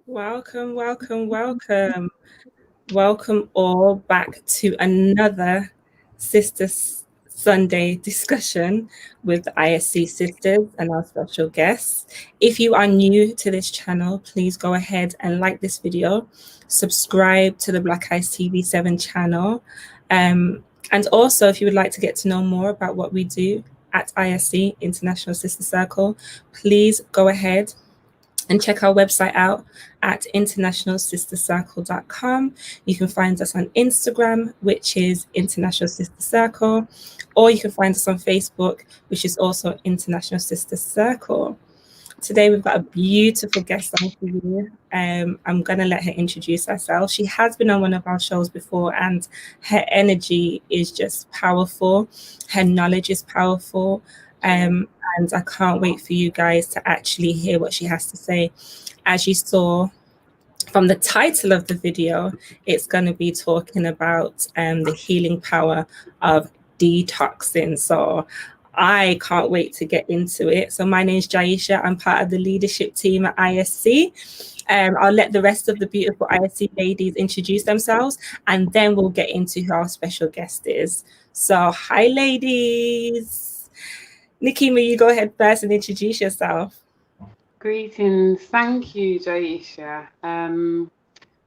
Welcome, welcome, welcome. Welcome all back to another Sister Sunday discussion with the ISC sisters and our special guests. If you are new to this channel, please go ahead and like this video, subscribe to the Black Eyes TV 7 channel. And also, if you would like to get to know more about what we do at ISC, International Sister Circle, please go ahead and check our website out at internationalsistercircle.com. You can find us on Instagram, which is International Sister Circle, or you can find us on Facebook, which is also International Sister Circle. Today we've got a beautiful guest on for you. I'm going to let her introduce herself. She has been on one of our shows before, and her energy is just powerful. Her knowledge is powerful. And I can't wait for you guys to actually hear what she has to say. As you saw from the title of the video, it's going to be talking about the healing power of detoxing. So I can't wait to get into it. So my name is Jaisha. I'm part of the leadership team at ISC. I'll let the rest of the beautiful ISC ladies introduce themselves, and then we'll get into who our special guest is. So hi, ladies. Nikima, you go ahead first and introduce yourself. Greetings. Thank you, Jaisha.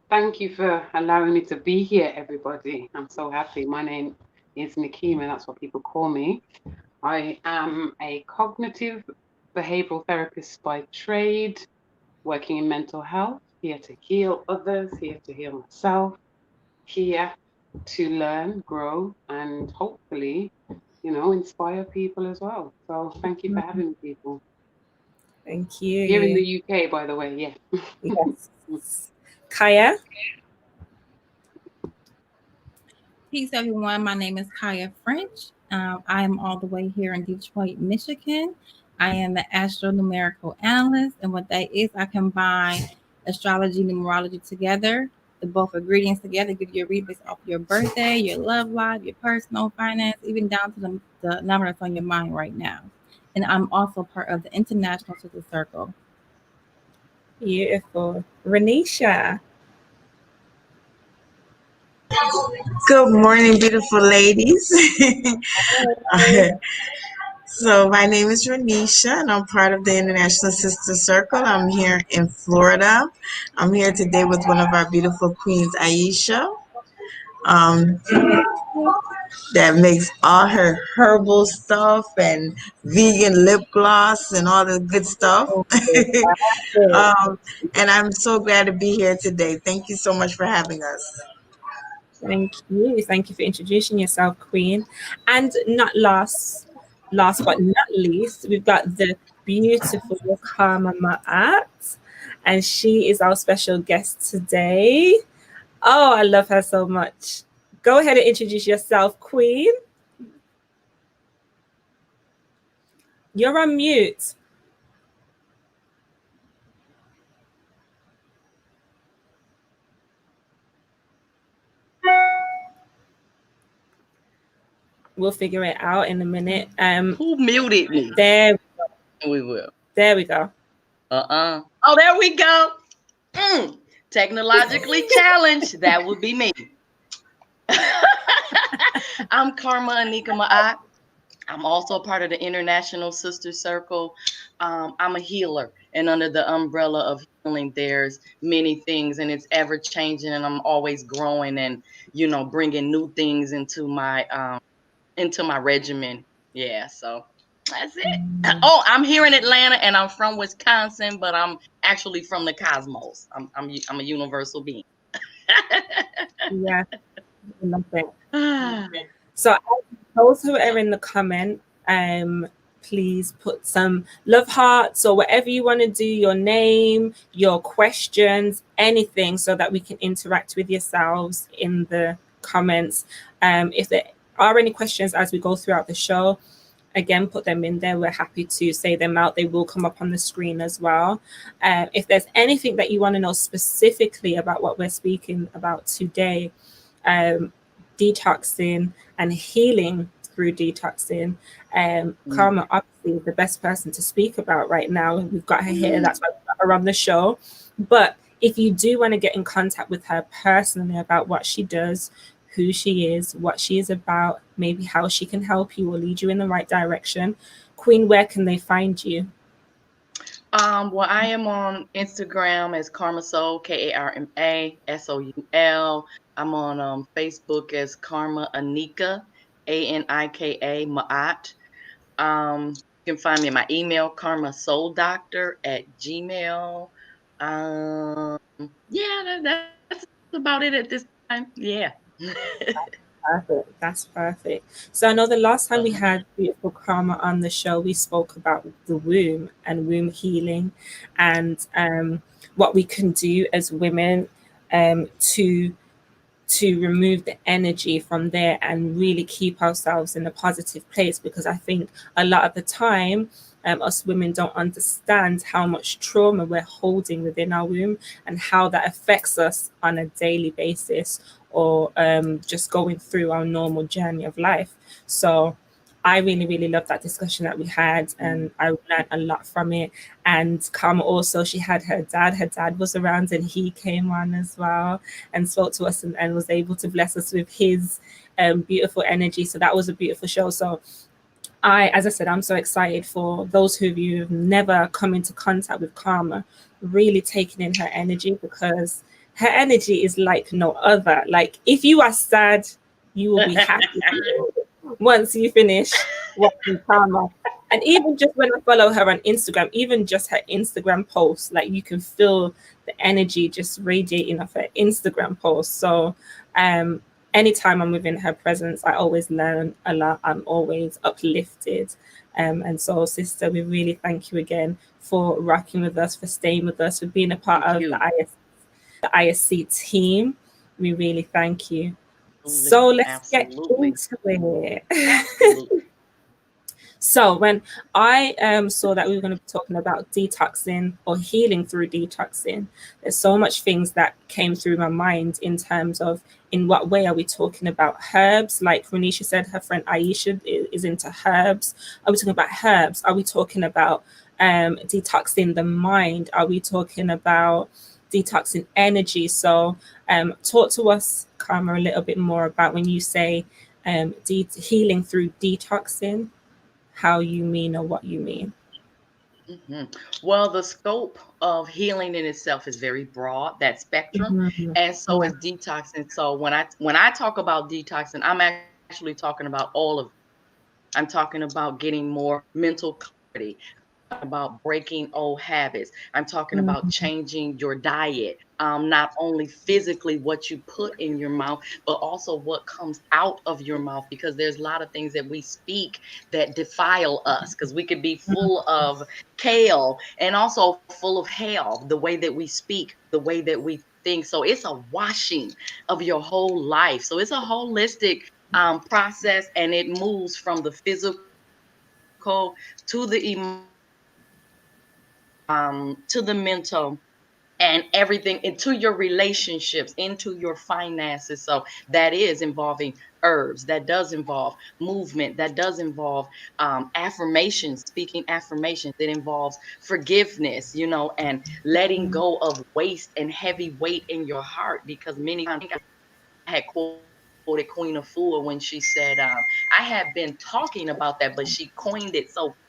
Thank you for allowing me to be here, everybody. I'm so happy. My name is Nikima. That's what people call me. I am a cognitive behavioral therapist by trade, working in mental health, here to heal others, here to heal myself, here to learn, grow, and hopefully, inspire people as well. So thank you for having me, people. Thank you. Here in the UK, by the way, yeah. Yes. Kaya? Peace, everyone. My name is Kaya French. I am all the way here in Detroit, Michigan. I am an astronumerical analyst, and what that is, I combine astrology and numerology together. The both ingredients together give you a read based off your birthday, your love life, your personal finance, even down to the number that's on your mind right now. And I'm also part of the International Sister Circle. Beautiful. Renisha? Good morning, beautiful ladies. So my name is Renisha, and I'm part of the International Sister Circle. I'm here in Florida. I'm here today with one of our beautiful queens, Aisha, um, that makes all her herbal stuff and vegan lip gloss and all the good stuff. um, and I'm so glad to be here today. Thank you so much for having us. Thank you. Thank you for introducing yourself, Queen. And not last but not least, we've got the beautiful Karma Ma'at, and she is our special guest today. Oh, I love her so much. Go ahead and introduce yourself, Queen. You're on mute. We'll figure it out in a minute. Who muted me? There we will. There we go. Oh, there we go. Technologically challenged. That would be me. I'm Karma Anika Ma'at. I'm also part of the International Sister Circle. I'm a healer, and under the umbrella of healing, there's many things, and it's ever changing, and I'm always growing and, bringing new things into my regimen. Yeah, so that's it. Oh, I'm here in Atlanta, and I'm from Wisconsin, but I'm actually from the cosmos. I'm a universal being. Yeah, nothing. So those who are in the comment, please put some love hearts or whatever you want to do, your name, your questions, anything, so that we can interact with yourselves in the comments. If there are any questions as we go throughout the show, again, put them in there. We're happy to say them out. They will come up on the screen as well. If there's anything that you want to know specifically about what we're speaking about today, detoxing and healing through detoxing, Karma obviously is the best person to speak about right now. We've got her here, that's why we've got her on the show. But if you do want to get in contact with her personally about what she does, who she is, what she is about, maybe how she can help you or lead you in the right direction, Queen, where can they find you? Well, I am on Instagram as KarmaSoul, KarmaSoul. I'm on Facebook as Karma Anika, Anika Ma'at. You can find me in my email, karmasouldoctor@gmail. Yeah, that's about it at this time. Yeah. Perfect. That's perfect. So I know the last time we had beautiful Karma on the show, we spoke about the womb and womb healing, and what we can do as women to remove the energy from there and really keep ourselves in a positive place. Because I think a lot of the time, us women don't understand how much trauma we're holding within our womb and how that affects us on a daily basis, or just going through our normal journey of life. So I really, really loved that discussion that we had, and I learned a lot from it. And Karma also, she had her dad. Her dad was around, and he came on as well and spoke to us, and was able to bless us with his beautiful energy. So that was a beautiful show. So as I said, I'm so excited for those of you who've never come into contact with Karma, really taking in her energy, because her energy is like no other. Like, if you are sad, you will be happy once you finish watching Karma. And even just when I follow her on Instagram, even just her Instagram posts, like, you can feel the energy just radiating off her Instagram posts. So anytime I'm within her presence, I always learn a lot. I'm always uplifted. And so, sister, we really thank you again for rocking with us, for staying with us, for being a part of the ISC team. We really thank you. So let's get into it. So when I saw that we were going to be talking about detoxing or healing through detoxing, there's so much things that came through my mind in terms of, in what way are we talking about herbs? Like Renisha said, her friend Aisha is into herbs. Are we talking about herbs? Are we talking about detoxing the mind? Are we talking about detoxing energy? So talk to us, Karma, a little bit more about when you say healing through detoxing. how you mean or what you mean? Well, the scope of healing in itself is very broad, that spectrum, Mhm. and so Yeah. is detoxing. So when I talk about detoxing, I'm actually talking about all of. I'm talking about getting more mental clarity. I'm talking about breaking old habits. I'm talking about Mhm. changing your diet. Not only physically what you put in your mouth, but also what comes out of your mouth, because there's a lot of things that we speak that defile us, because we could be full of kale and also full of hell, the way that we speak, the way that we think. So it's a washing of your whole life. So it's a holistic process, and it moves from the physical to the emotional, to the mental, and everything, into your relationships, into your finances. So that is involving herbs, that does involve movement, that does involve affirmations, speaking affirmations. It involves forgiveness, and letting Mhm. go of waste and heavy weight in your heart. Because many times, I had quoted Queen of Fool when she said, I have been talking about that, but she coined it so perfectly.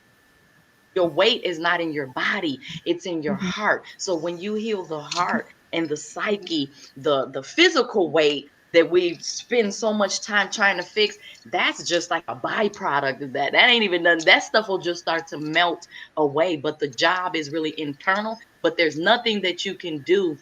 Your weight is not in your body, it's in your Mhm. heart. So when you heal the heart and the psyche, the physical weight that we spend so much time trying to fix, that's just like a byproduct of that. That ain't even done. That stuff will just start to melt away. But the job is really internal. But there's nothing that you can do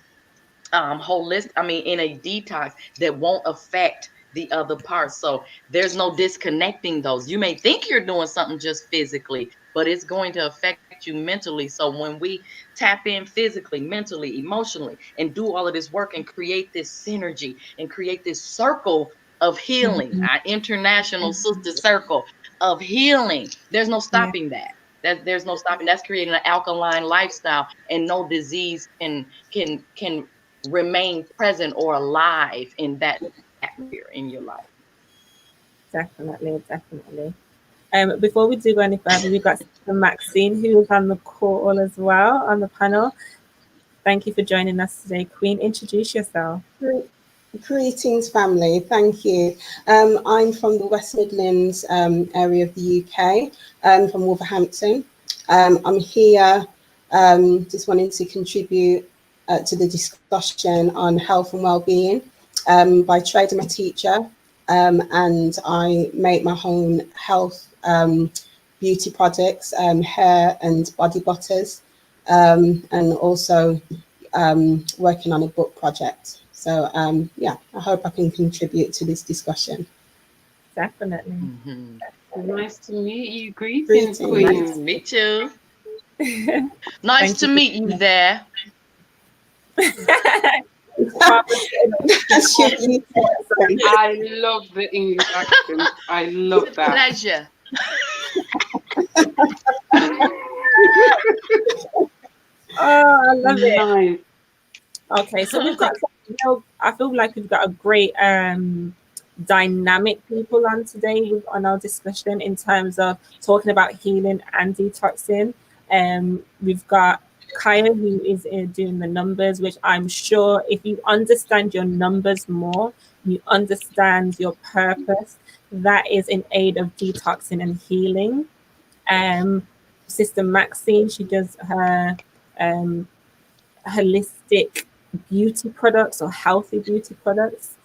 holistic, I mean, in a detox, that won't affect the other parts. So there's no disconnecting those. You may think you're doing something just physically, but it's going to affect you mentally. So when we tap in physically, mentally, emotionally, and do all of this work and create this synergy and create this circle of healing, Mhm. our international sister circle of healing, there's no Yeah, stopping that. There's no stopping. That's creating an alkaline lifestyle, and no disease can remain present or alive in that atmosphere in your life. definitely, definitely. Before we do go any further, we've got Sister Maxine who is on the call as well on the panel. Thank you for joining us today, Queen. Introduce yourself. Gre- Greetings, family. Thank you. I'm from the West Midlands area of the UK, from Wolverhampton. I'm here just wanting to contribute to the discussion on health and well-being. By trade, I'm a teacher, and I make my own health beauty products, hair and body butters, and also working on a book project. So yeah, I hope I can contribute to this discussion. Definitely. Mhm. Nice to meet you. Greetings, Greetings. Nice to Queen. meet you. Nice Thank you to for meet you there. Barbara's getting That's your beauty accent. I love the English accent. I It's love a that. pleasure. Oh, I love it. Nice. Okay, so we've got I feel like we've got a great dynamic people on today on our discussion in terms of talking about healing and detoxing. We've got Kaya who is doing the numbers, which I'm sure if you understand your numbers more, you understand your purpose, that is in aid of detoxing and healing. Um, Sister Maxine, she does her um, holistic beauty products or healthy beauty products.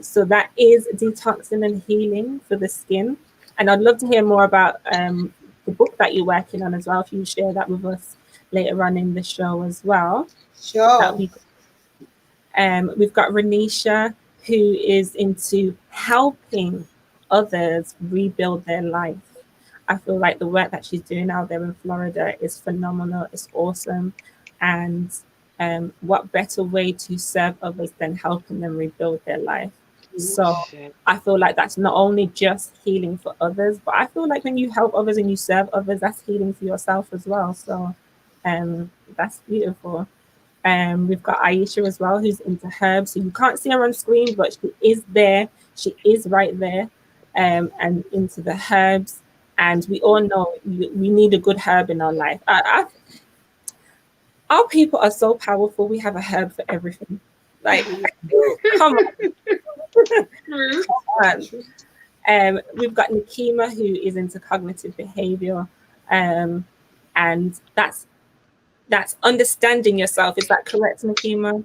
So that is detoxing and healing for the skin. And I'd love to hear more about the book that you're working on as well. If you share that with us later on in the show as well, that would Sure. be great. We've got Renisha, who is into helping others rebuild their life. I feel like the work that she's doing out there in Florida is phenomenal. It's awesome. And what better way to serve others than helping them rebuild their life? So Shit. I feel like that's not only just healing for others, but I feel like when you help others and you serve others, that's healing for yourself as well. So that's beautiful. We've got Aisha as well, who's into herbs. So you can't see her on screen, but she is there. She is right there, and into the herbs. And we all know we need a good herb in our life. Our people are so powerful. We have a herb for everything. Like, come True. on. We've got Nikima, who is into cognitive behavior, and that's understanding yourself. Is that correct, Nikima?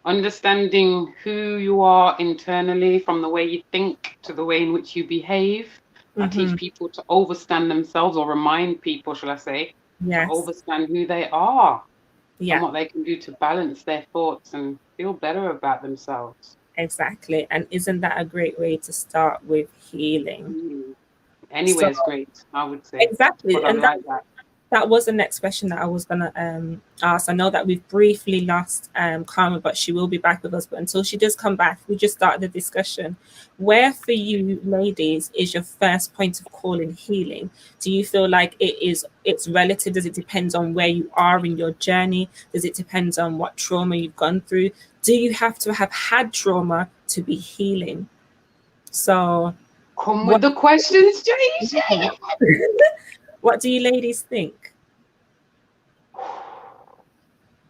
Understanding who you are internally, from the way you think to the way in which you behave. I teach people to overstand themselves, or remind people, shall I say, to overstand who they are and what they can do to balance their thoughts and feel better about themselves. Exactly. And isn't that a great way to start with healing? Anywhere is great, I would say. Exactly. But I And like that. That was the next question that I was going to ask. I know that we've briefly lost Karma, but she will be back with us. But until she does come back, we just started the discussion. Where for you, ladies, is your first point of call in healing? Do you feel like it's relative? Does it depend on where you are in your journey? Does it depend on what trauma you've gone through? Do you have to have had trauma to be healing? So come with the questions, Jay. What do you ladies think?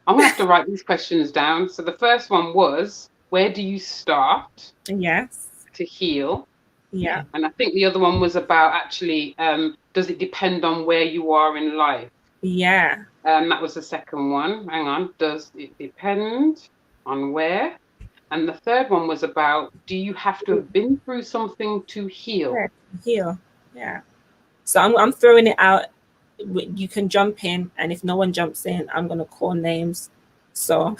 I'm gonna have to write these questions down. So the first one was, where do you start? Yes. To heal. Yeah. And I think the other one was about actually, does it depend on where you are in life? Yeah. That was the second one. Hang on. Does it depend on where? And the third one was about, do you have to have been through something to heal? Heal. Yeah. So I'm throwing it out. You can jump in, and if no one jumps in, I'm gonna call names. So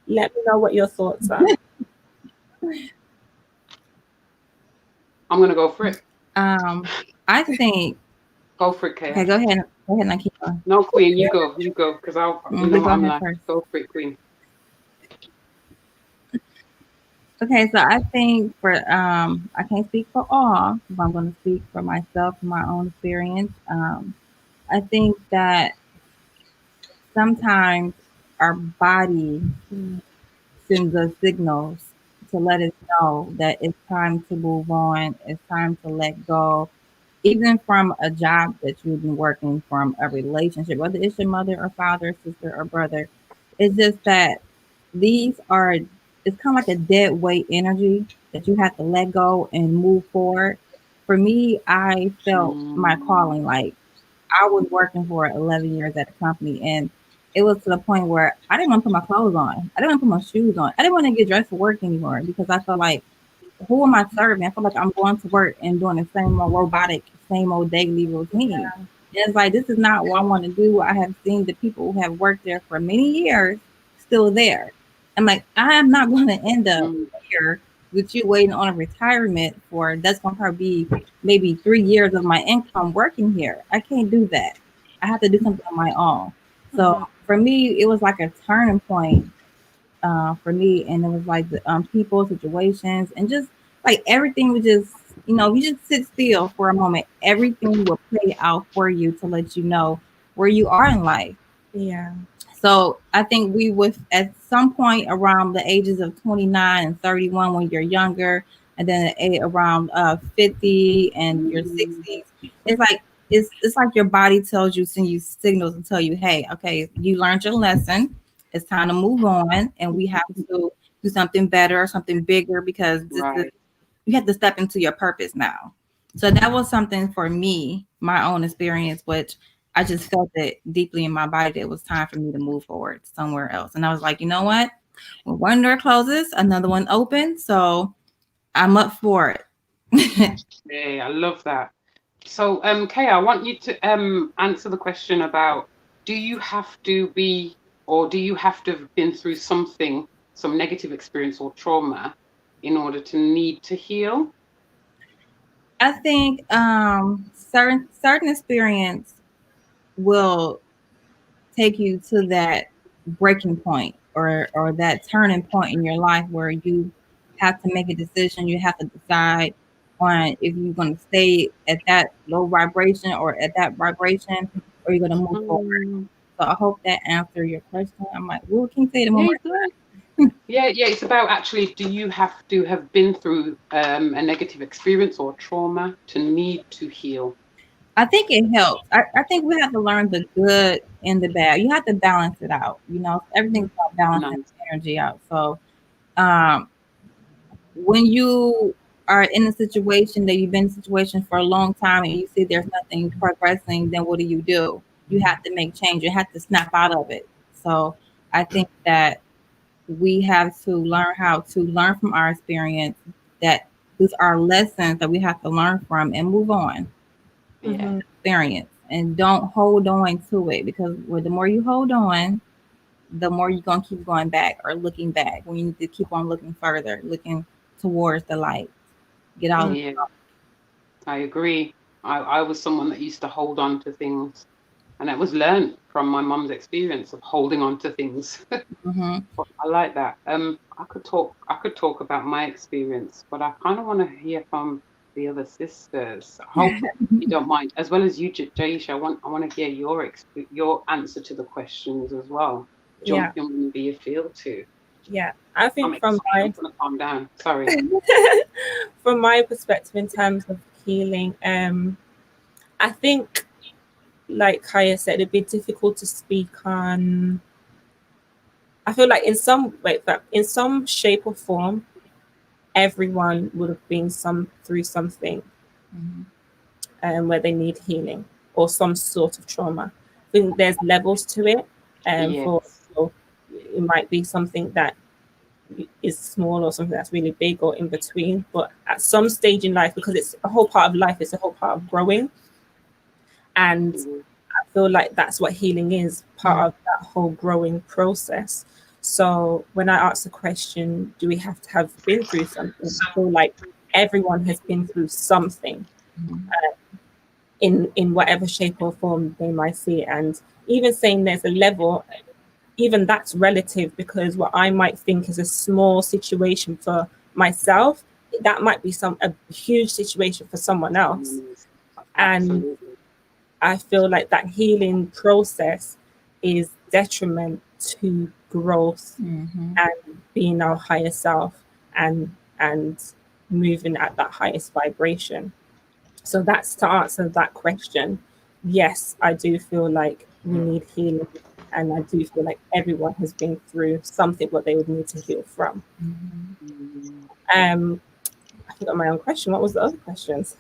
let me know what your thoughts are. I'm gonna go for it. I think. Go for it, Kay. Okay, go ahead. Go ahead, Anika. No, Queen, you go, because I'll. You know what I'm like. First. Go for it, Queen. Okay, so I think for I can't speak for all, but I'm going to speak for myself, my own experience. I think that sometimes our body sends us signals to let us know that it's time to move on, it's time to let go, even from a job that you've been working, from a relationship, whether it's your mother or father, sister or brother. It's just that these are, it's kind of like a dead weight energy that you have to let go and move forward. For me, I felt my calling. Like, I was working for 11 years at a company, and it was to the point where I didn't want to put my clothes on. I didn't want to put my shoes on. I didn't want to get dressed for work anymore because I felt like, who am I serving? I feel like I'm going to work and doing the same old robotic, same old daily routine. Yeah. And it's like, this is not what I want to do. I have seen the people who have worked there for many years still there. I'm like, I am not going to end up here with you waiting on a retirement for, that's going to probably be maybe 3 years of my income working here. I can't do that. I have to do something on my own. So for me, it was like a turning point for me, and it was like the people, situations, and just like everything was just, you just sit still for a moment, everything will play out for you to let you know where you are in life. Yeah. So I think we would, at some point around the ages of 29 and 31 when you're younger, and then around 50 and your 60s, it's like it's like your body tells you, send you signals and tell you, hey, okay, you learned your lesson. It's time to move on, and we have to do something better or something bigger, because you have to step into your purpose now. So that was something for me, my own experience, which I just felt it deeply in my body that it was time for me to move forward somewhere else. And I was like, you know what? When one door closes, another one opens. So I'm up for it. Yeah, I love that. So, Kay, I want you to answer the question about, do you have to be, or do you have to have been through something, some negative experience or trauma in order to need to heal? I think certain experience will take you to that breaking point, or that turning point in your life where you have to make a decision. You have to decide on if you're going to stay at that low vibration or at that vibration, or you're going to move forward. So I hope that answered your question. I'm like, well, can you say it one more time? Yeah, it's about actually, do you have to have been through a negative experience or trauma to need to heal? I think it helps. I think we have to learn the good and the bad. You have to balance it out. Everything's about balancing energy out. So when you are in a situation that you've been in a situation for a long time and you see there's nothing progressing, then what do? You have to make change. You have to snap out of it. So I think that we have to learn how to learn from our experience, that these are lessons that we have to learn from and move on. Yeah. Experience, and don't hold on to it, because the more you hold on, the more you're going to keep going back or looking back, when you need to keep on looking further, looking towards the light. Get out of Yeah. I agree. I was someone that used to hold on to things, and that was learned from my mum's experience of holding on to things. mm-hmm. But I like that. I could talk about my experience, but I kind of want to hear from the other sisters. I hope you don't mind, as well as you, Jaisha. I want to hear your answer to the questions as well. Yeah. Jump in whenever you feel to. Yeah. I I'm think excited. I'm gonna calm down. Sorry. from my perspective in terms of healing, I think, like Kaya said, it'd be difficult to speak on. I feel like in some way, but in some shape or form, everyone would have been through something where they need healing or some sort of trauma. I think there's levels to it. Yes. For it might be something that is small or something that's really big or in between. But at some stage in life, because it's a whole part of life, it's a whole part of growing. And I feel like that's what healing is, part of that whole growing process. So when I ask the question, do we have to have been through something? I feel like everyone has been through something in whatever shape or form they might see it. And even saying there's a level, even that's relative, because what I might think is a small situation for myself, that might be a huge situation for someone else. And Absolutely. I feel like that healing process is detriment to growth and being our higher self and moving at that highest vibration. So that's to answer that question. Yes, I do feel like we need healing, and I do feel like everyone has been through something what they would need to heal from. I forgot my own question. What was the other questions?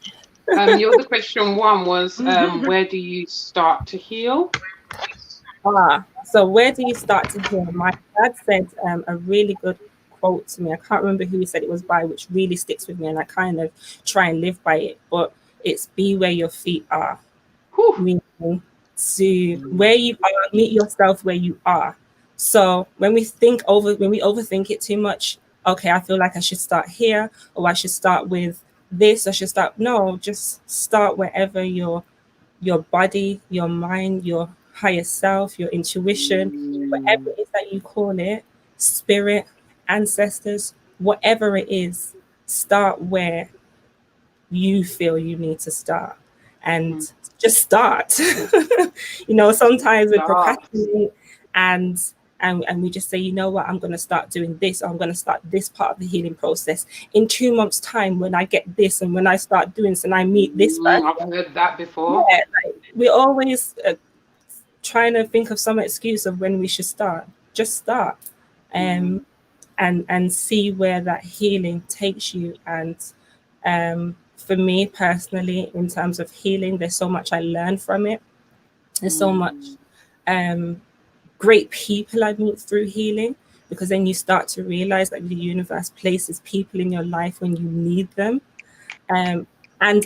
Your other question one was where do you start to heal? So where do you start to heal? My dad said a really good quote to me. I can't remember who he said it was by, which really sticks with me, and I kind of try and live by it. But it's be where your feet are. Whew. Meaning to where you are, meet yourself where you are. So when we overthink it too much, okay, I feel like I should start here, or I should start with this, I should start. No, just start wherever your body, your mind, your higher self, your intuition, whatever it is that you call it, spirit, ancestors, whatever it is, start where you feel you need to start, and just start. Sometimes we procrastinate and we just say, you know what, I'm going to start doing this, or I'm going to start this part of the healing process in 2 months time, when I get this and when I start doing this and I meet this person. I've heard that before. Yeah, like, we're always trying to think of some excuse of when we should start. Just start, and see where that healing takes you. And for me personally, in terms of healing, there's so much I learned from it. There's so much great people I meet through healing, because then you start to realize that the universe places people in your life when you need them, and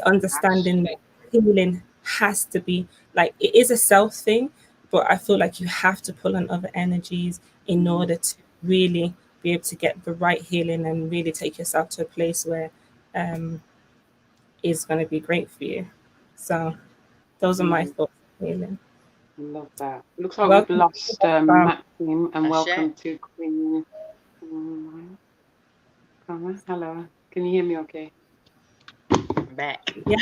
understanding that healing has to be like, it is a self thing, but I feel like you have to pull on other energies in order to really be able to get the right healing and really take yourself to a place where is going to be great for you. So those are my thoughts on healing. Love that. Looks like Welcome we've lost Maxim, and welcome to Queen. Karma, hello. Can you hear me okay? Back. Yeah.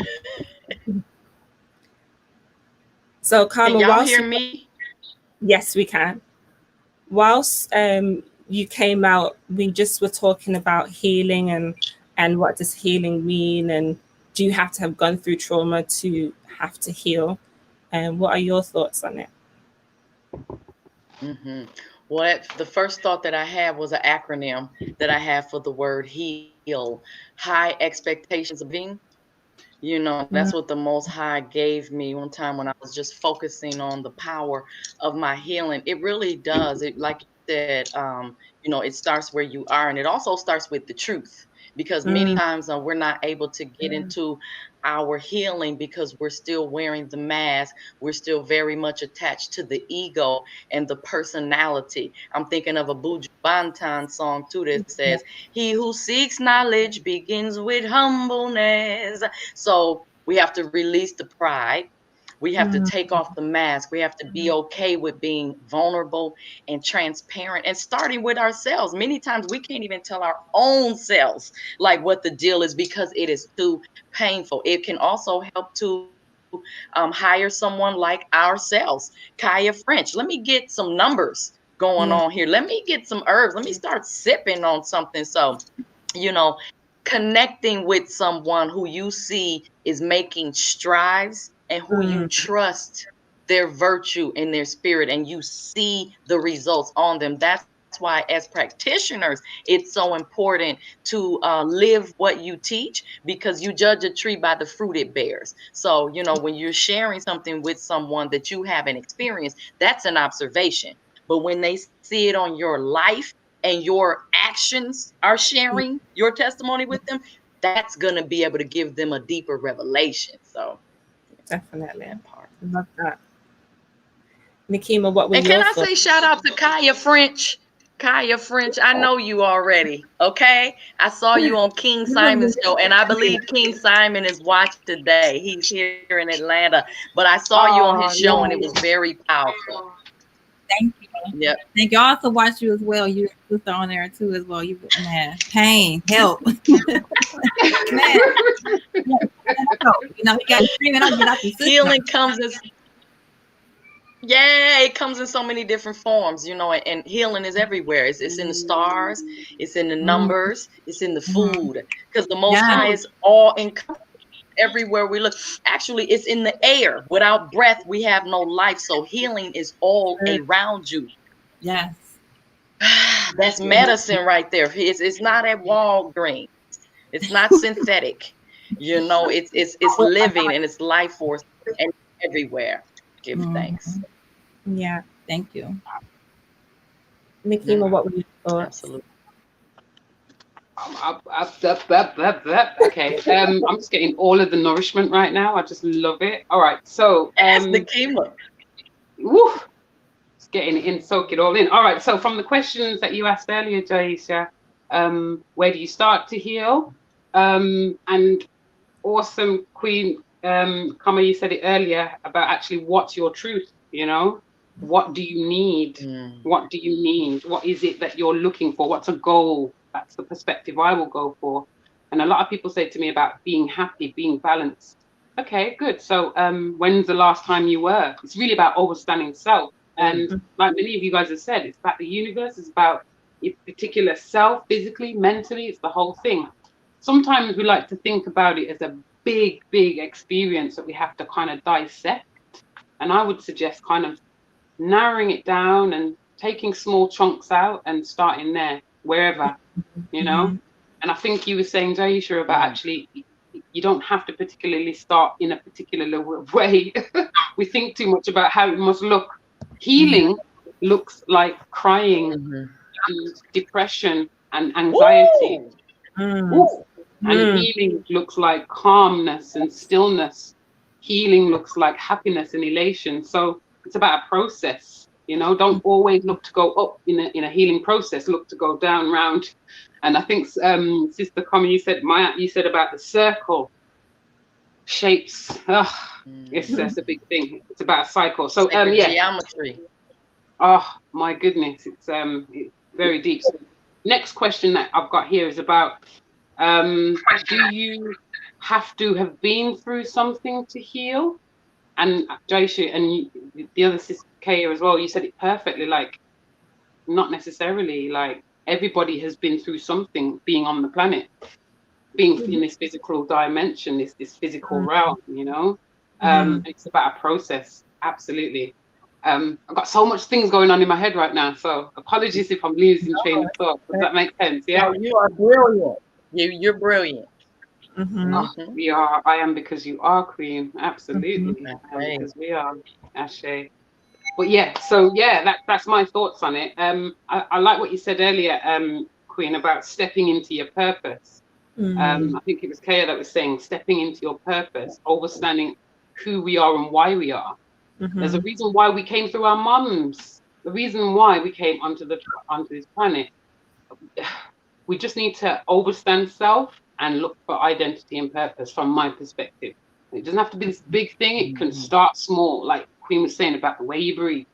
So Karma, can y'all hear me? Yes, we can. Whilst you came out, we just were talking about healing and what does healing mean, and do you have to have gone through trauma to have to heal? And what are your thoughts on it? The first thought that I had was an acronym that I have for the word heal. High expectations of being. You know, that's what the Most High gave me one time when I was just focusing on the power of my healing. It really does. It, like you said, you know, it starts where you are, and it also starts with the truth. Because many times we're not able to get into our healing because we're still wearing the mask. We're still very much attached to the ego and the personality. I'm thinking of a Buju Banton song too that says, "He who seeks knowledge begins with humbleness." So we have to release the pride. We have to take off the mask. We have to be okay with being vulnerable and transparent and starting with ourselves. Many times we can't even tell our own selves like what the deal is because it is too painful. It can also help to hire someone like ourselves, Kaya French. Let me get some numbers going on here. Let me get some herbs. Let me start sipping on something. So, you know, connecting with someone who you see is making strides and who you trust their virtue and their spirit and you see the results on them. That's why as practitioners it's so important to live what you teach, because you judge a tree by the fruit it bears. So you know, when you're sharing something with someone that you haven't experienced, that's an observation. But when they see it on your life and your actions are sharing your testimony with them, that's going to be able to give them a deeper revelation. So Definitely. that part. Love that. Nikema, what were And can your I thoughts? say shout out to Kaya French? Kaya French, I know you already. Okay. I saw you on King Simon's show, and I believe King Simon is watching today. He's here in Atlanta. But I saw you on his show and it was very powerful. Thank you. Yep. Thank you. I also watch you as well. You're sister on there too as well. You man, pain, help. Man. You know, he got screaming, I get out the system. Healing comes as it comes in so many different forms, you know, and healing is everywhere. It's in the stars, it's in the numbers, it's in the food, because the Most High is all encompassing everywhere we look. Actually, it's in the air. Without breath, we have no life. So healing is all around you. Yes. That's medicine right there. It's not at Walgreens. It's not synthetic. You know, it's living and it's life force and everywhere. Give thanks. Yeah. Thank you. Nikema, what were your thoughts? Absolutely. Okay. I'm just getting all of the nourishment right now. I just love it. All right. So Nikema. Woo, just getting it in, soak it all in. All right. So from the questions that you asked earlier, Jaisha, where do you start to heal? And awesome Queen Kama, you said it earlier about actually what's your truth, you know? What do you need? What do you need? What is it that you're looking for? What's a goal? That's the perspective I will go for. And a lot of people say to me about being happy, being balanced. Okay, good. So when's the last time you were? It's really about understanding self. And like many of you guys have said, it's about the universe. It's about your particular self, physically, mentally. It's the whole thing. Sometimes we like to think about it as a big, big experience that we have to kind of dissect. And I would suggest kind of narrowing it down and taking small chunks out and starting there, wherever, you know. And I think you were saying, Jaisha, about actually you don't have to particularly start in a particular way. We think too much about how it must look. Healing looks like crying, and depression, and anxiety. And healing looks like calmness and stillness. Healing looks like happiness and elation. So it's about a process, you know. Don't always look to go up in a healing process. Look to go down, round. And I think Sister Kama, you said about the circle shapes. That's a big thing. It's about a cycle. So geometry. Oh my goodness, it's very deep. So next question that I've got here is about do you have to have been through something to heal? And Jaisha and the other sister Kaya as well, you said it perfectly, like not necessarily, like everybody has been through something being on the planet, being in this physical dimension, this physical realm, you know. It's about a process, absolutely. I've got so much things going on in my head right now, so apologies if I'm losing train of thought. Does that make sense? Yeah. No, you are brilliant. You're brilliant. Mm-hmm. Oh, we are. I am because you are, Queen. Absolutely. I am Okay. because we are. Ashe. But yeah, so yeah, that's my thoughts on it. I like what you said earlier, Queen, about stepping into your purpose. I think it was Kaya that was saying stepping into your purpose, understanding who we are and why we are. There's a reason why we came through our mums. The reason why we came onto this planet. We just need to understand self and look for identity and purpose from my perspective. It doesn't have to be this big thing. It can start small, like Queen was saying about the way you breathe,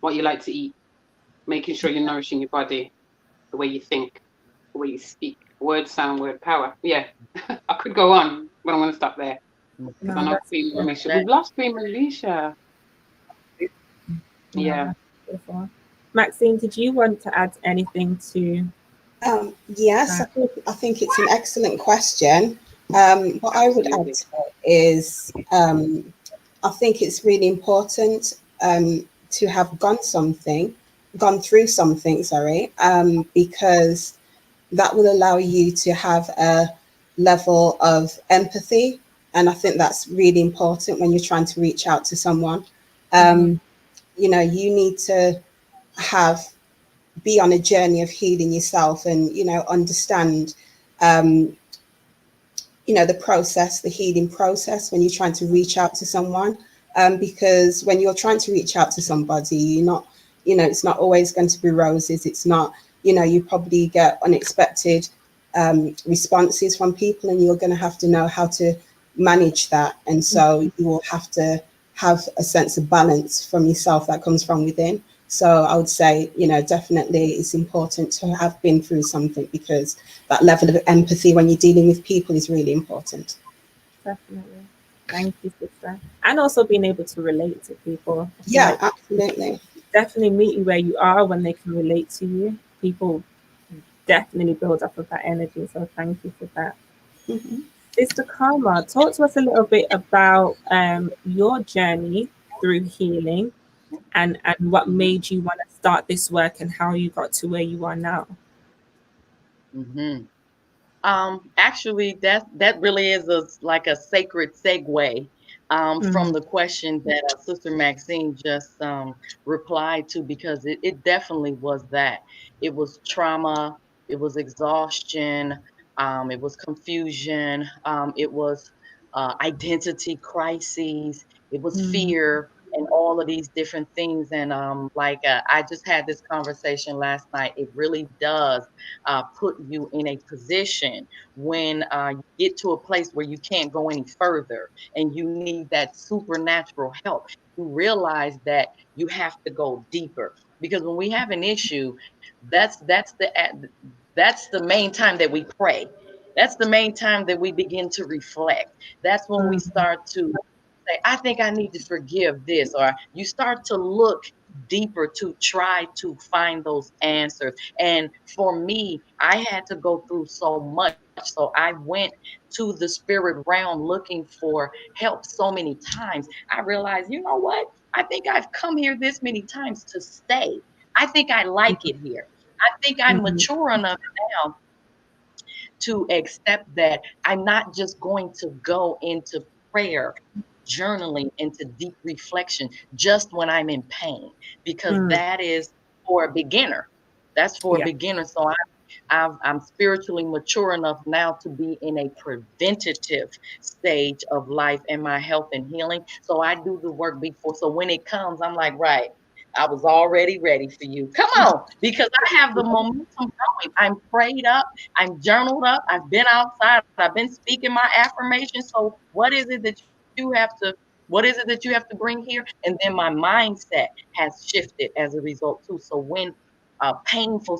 what you like to eat, making sure you're nourishing your body, the way you think, the way you speak, word, sound, word, power. Yeah, I could go on, but I'm going to stop there because I No, know that's Queen cool. Renisha. We've lost Queen Renisha. No, Yeah. that's beautiful. Maxine, did you want to add anything to Yes, that? I think it's an excellent question. What I would add Absolutely. to it is I think it's really important to have gone through something, sorry, because that will allow you to have a level of empathy. And I think that's really important when you're trying to reach out to someone. You know, you need to have be on a journey of healing yourself and, you know, understand um, you know, the process, the healing process when you're trying to reach out to someone. Because when you're trying to reach out to somebody, you're not, you know, it's not always going to be roses. It's not, you know, you probably get unexpected responses from people, and you're going to have to know how to manage that. And so you will have to have a sense of balance from yourself that comes from within. So I would say, you know, definitely it's important to have been through something, because that level of empathy when you're dealing with people is really important. Definitely. Thank you, sister. And also being able to relate to people. I feel Yeah, like absolutely. definitely meet you where you are when they can relate to you. People definitely build up of that energy. So thank you for that. Mhm. Sister Karma, talk to us a little bit about your journey through healing and what Mm-hmm. made you want to start this work and how you got to where you are now. Mm-hmm. Actually, that really is like a sacred segue from Mm, the question that Sister Maxine just replied to, because it definitely was that. It was trauma, it was exhaustion, it was confusion, it was identity crises, it was mm, fear, and all of these different things. And I just had this conversation last night. It really does put you in a position when you get to a place where you can't go any further and you need that supernatural help. You realize that you have to go deeper, because when we have an issue, that's the main time that we pray. That's the main time that we begin to reflect. That's when we mm, start to say, I think I need to forgive this, or you start to look deeper to try to find those answers. And for me, I had to go through so much. So I went to the spirit realm looking for help so many times. I realized, you know what? I think I've come here this many times to stay. I think I like it here. I think I'm mm, mature enough now to accept that I'm not just going to go into prayer, journaling, into deep reflection just when I'm in pain, because mm. that is for a beginner. That's for a Yeah. beginner. So I'm spiritually mature enough now to be in a preventative stage of life and my health and healing. So I do the work before. So when it comes, I'm like, right, I was already ready for you. Come on, because I have the momentum going. I'm prayed up. I'm journaled up. I've been outside. I've been speaking my affirmations. So what is it that what is it that you have to bring here? And then my mindset has shifted as a result too. So when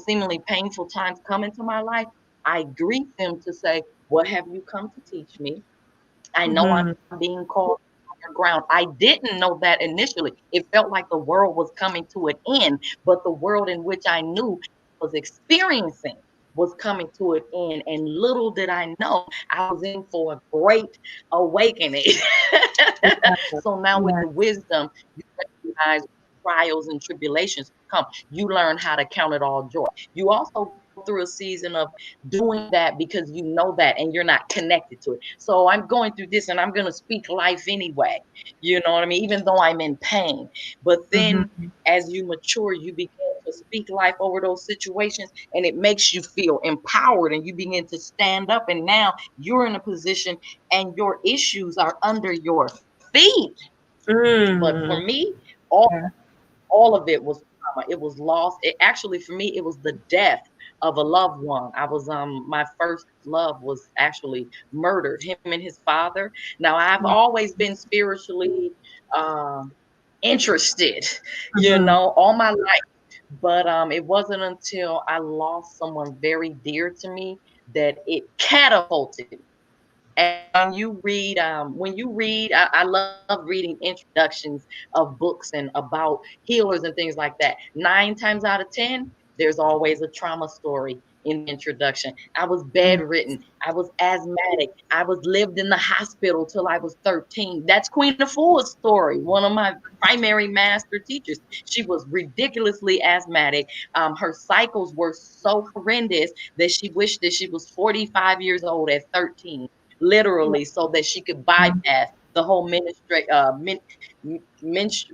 seemingly painful times come into my life, I greet them to say, what have you come to teach me? I know I'm Mm-hmm. being called higher ground. I didn't know that initially. It felt like the world was coming to an end, but the world in which I knew was experiencing was coming to an end. And little did I know I was in for a great awakening. Yeah. So now with Yeah. the wisdom, recognize trials and tribulations come. You learn how to count it all joy. You also go through a season of doing that because you know that and you're not connected to it. So I'm going through this and I'm going to speak life anyway. You know what I mean? Even though I'm in pain. But then Mm-hmm. as you mature, you begin to speak life over those situations and it makes you feel empowered and you begin to stand up. And now you're in a position and your issues are under your feet. But for Mm. me, all Yeah. all of it was trauma. It was loss. It actually for me, it was the death of a loved one. I was my first love was actually murdered, him and his father. Now I've Yeah. always been spiritually um interested, Mm-hmm. all my life. But it wasn't until I lost someone very dear to me that it catapulted me. And when you read, I love reading introductions of books and about healers and things like that. 9 times out of 10, there's always a trauma story in the introduction. I was bedridden. I was asthmatic. I was lived in the hospital till I was 13. That's Queen of Ford's story, one of my primary master teachers. She was ridiculously asthmatic. Her cycles were so horrendous that she wished that she was 45 years old at 13, literally, so that she could bypass the whole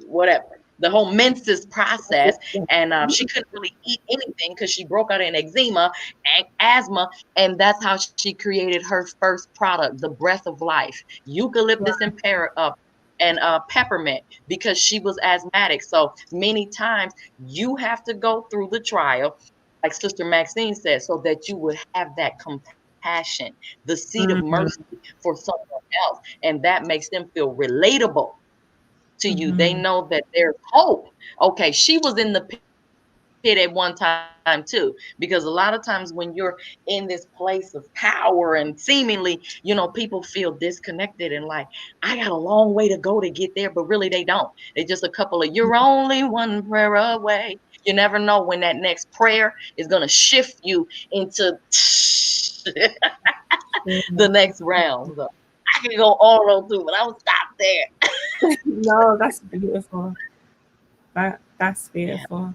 whatever, the whole menses process. And she couldn't really eat anything because she broke out in eczema and asthma. And that's how she created her first product, the Breath of Life, eucalyptus and peppermint, because she was asthmatic. So many times you have to go through the trial, like Sister Maxine said, so that you would have that compassion, the seed of mercy Mm-hmm. for someone else. And that makes them feel relatable to you. They Mm-hmm. know that there's hope. Okay, she was in the pit at one time too, because a lot of times when you're in this place of power and seemingly, people feel disconnected and like, I got a long way to go to get there, but really they don't. They just a couple of, you're only one prayer away. You never know when that next prayer is going to shift you into the next round. So I can go on too, but I will stop there. No, that's beautiful. That's Yeah, beautiful.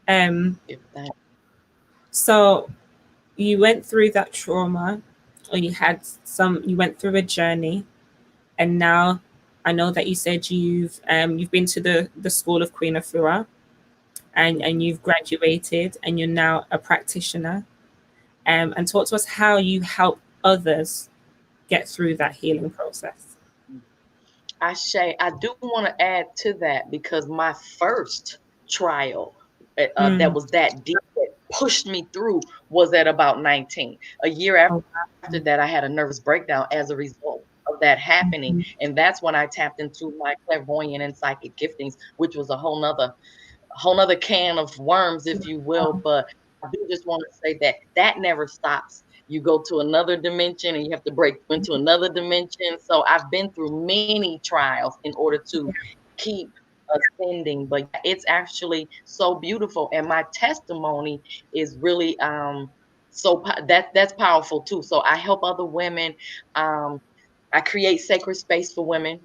Um, if that. so you went through that trauma, or you went through a journey, and now I know that you said you've been to the school of Queen Afua, and Mhm. you've graduated, and you're now a practitioner. And talk to us how you help others get through that healing process. I do want to add to that because my first trial that Mm. was that deep, that pushed me through, was at about 19. A year after Oh, that, I had a nervous breakdown as a result of that happening. mhm. And that's when I tapped into my clairvoyant and psychic giftings, which was a whole nother can of worms, if you will. But I do just want to say that that never stops. You go to another dimension and you have to break into another dimension. So I've been through many trials in order to keep ascending. But yeah, it's actually so beautiful. And my testimony is really that's powerful too. So I help other women. Um, I create sacred space for women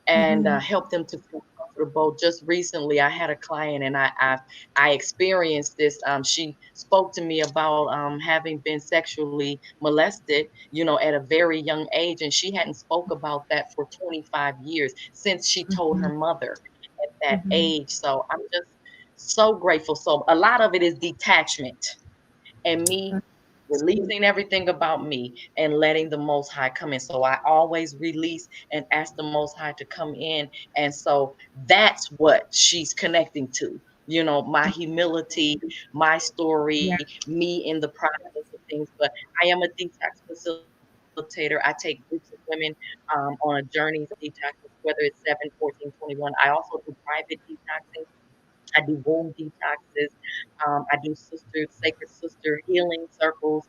and Mhm. help them to feel comfortable. Just recently, I had a client, and I experienced this. She spoke to me about having been sexually molested, at a very young age, and she hadn't spoke about that for 25 years since she told her Mhm. mother at that Mhm. age. So I'm just so grateful. So a lot of it is detachment and me releasing everything about me and letting the Most High come in. So I always release and ask the Most High to come in. And so that's what she's connecting to. My humility, my story, Yeah. me in the process of things. But I am a detox facilitator. I take groups of women on a journey of detoxes, whether it's 7, 14, 21. I also do private detoxing. I do womb detoxes. I do sacred sister healing circles,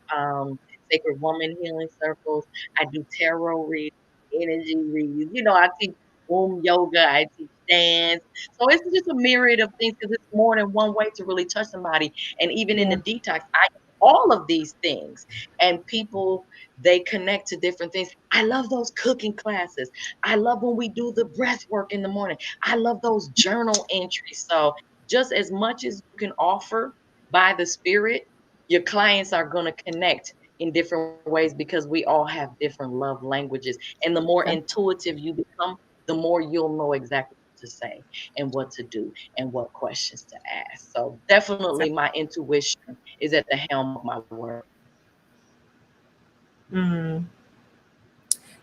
sacred woman healing circles. I do tarot reads, energy reads. I teach womb yoga. I teach dance. So it's just a myriad of things because it's more than one way to really touch somebody. And even in Yeah. the detox, I am all of these things. And people, they connect to different things. I love those cooking classes. I love when we do the breath work in the morning. I love those journal entries. So just as much as you can offer by the spirit, your clients are going to connect in different ways because we all have different love languages. And the more intuitive you become, the more you'll know exactly what to say and what to do and what questions to ask. So definitely my intuition is at the helm of my work. Mm.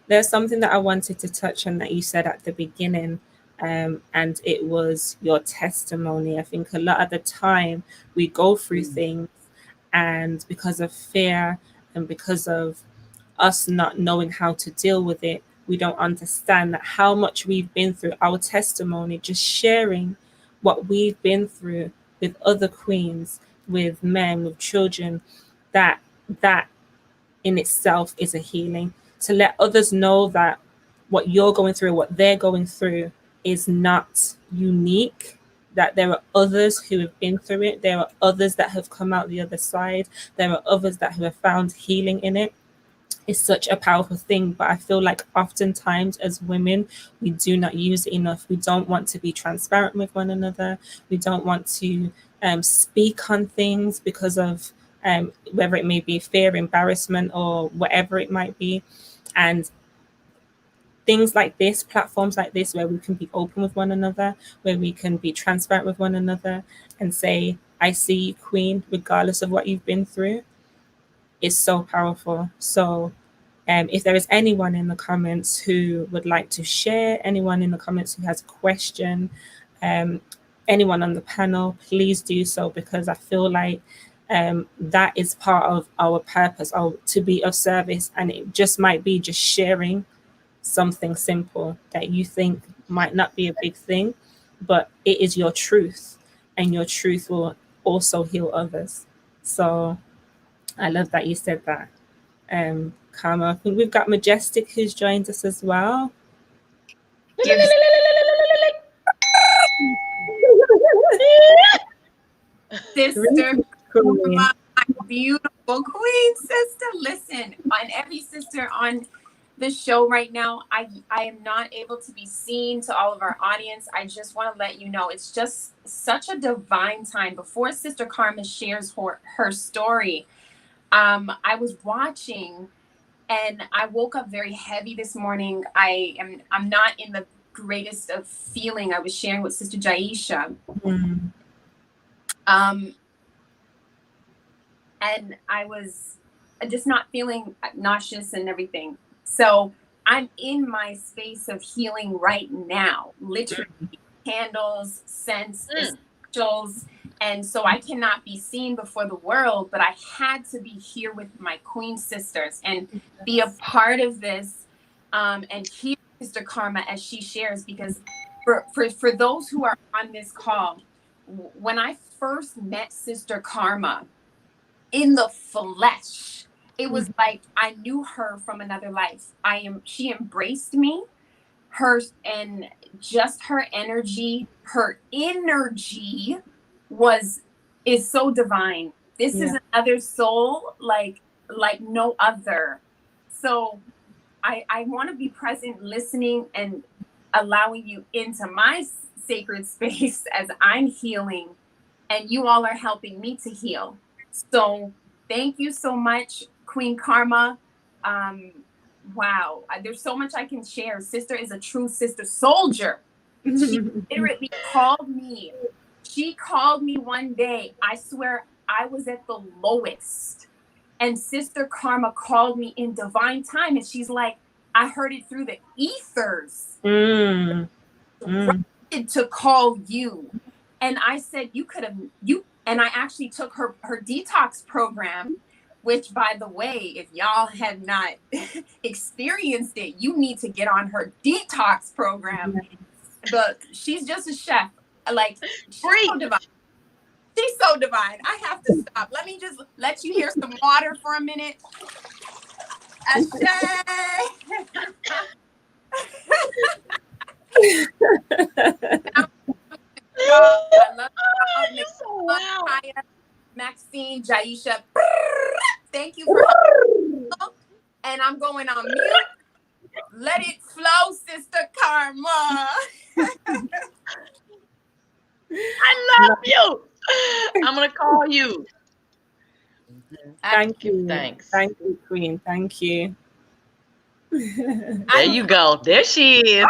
There's something that I wanted to touch on that you said at the beginning, and it was your testimony. I think a lot of the time we go through things, and because of fear and because of us not knowing how to deal with it, we don't understand that how much we've been through. Our testimony, just sharing what we've been through with other queens, with men, with children, that in itself is a healing. To let others know that what you're going through, what they're going through, is not unique, that there are others who have been through it, there are others that have come out the other side, there are others that who have found healing in it, is such a powerful thing. But I feel like oftentimes as women, we do not use it enough. We don't want to be transparent with one another. We don't want to speak on things because of whether it may be fear, embarrassment, or whatever it might be. And things like this, platforms like this, where we can be open with one another, where we can be transparent with one another and say, I see you, queen, regardless of what you've been through, is so powerful. So if there is anyone in the comments who would like to share, anyone in the comments who has a question, anyone on the panel, please do so, because I feel like that is part of our purpose, to be of service. And it just might be just sharing something simple that you think might not be a big thing, but it is your truth, and your truth will also heal others. So I love that you said that. Karma, I think we've got Majestic who's joined us as well. Sister, my beautiful queen sister. Listen, on every sister on the show right now, I am not able to be seen to all of our audience. I just want to let you know it's just such a divine time. Before Sister Karma shares her story, I was watching and I woke up very heavy this morning. I'm not in the greatest of feeling. I was sharing with Sister Jaisha. And I was just not feeling nauseous and everything. So I'm in my space of healing right now, literally candles, scents, essentials. And so I cannot be seen before the world, but I had to be here with my queen sisters and be a part of this and hear Sister Karma as she shares, because for those who are on this call, when I first met Sister Karma, in the flesh, it was like I knew her from another life. She embraced me, and just her energy is so divine. This is another soul like no other. So I want to be present, listening, and allowing you into my sacred space as I'm healing, and you all are helping me to heal. So thank you so much, Queen Karma. Wow, there's so much I can share. Sister is a true sister soldier. She literally called me. She called me one day. I swear I was at the lowest. And Sister Karma called me in divine time. And she's like, I heard it through the ethers. To call you. And I said, and I actually took her detox program, which, by the way, if y'all have not experienced it, you need to get on her detox program. But she's just a chef. Like, she's so divine. She's so divine. I have to stop. Let me just let you hear some water for a minute. Ashe. I love you. Wow. Maxine, Jaisha, going on mute. Let it flow, Sister Karma. I love you. I'm gonna call you. Thank Give you. thanks. Thank you, Queen. Thank you. There you go. There she is.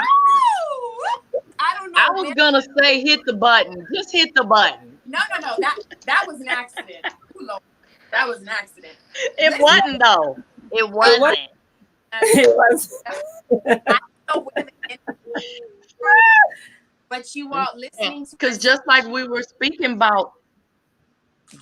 I don't know. I was gonna say hit the button. Just hit the button. No. That was an accident. That was an accident. It wasn't though. It wasn't. It was. I don't know where but you all listening to Because just like we were speaking about,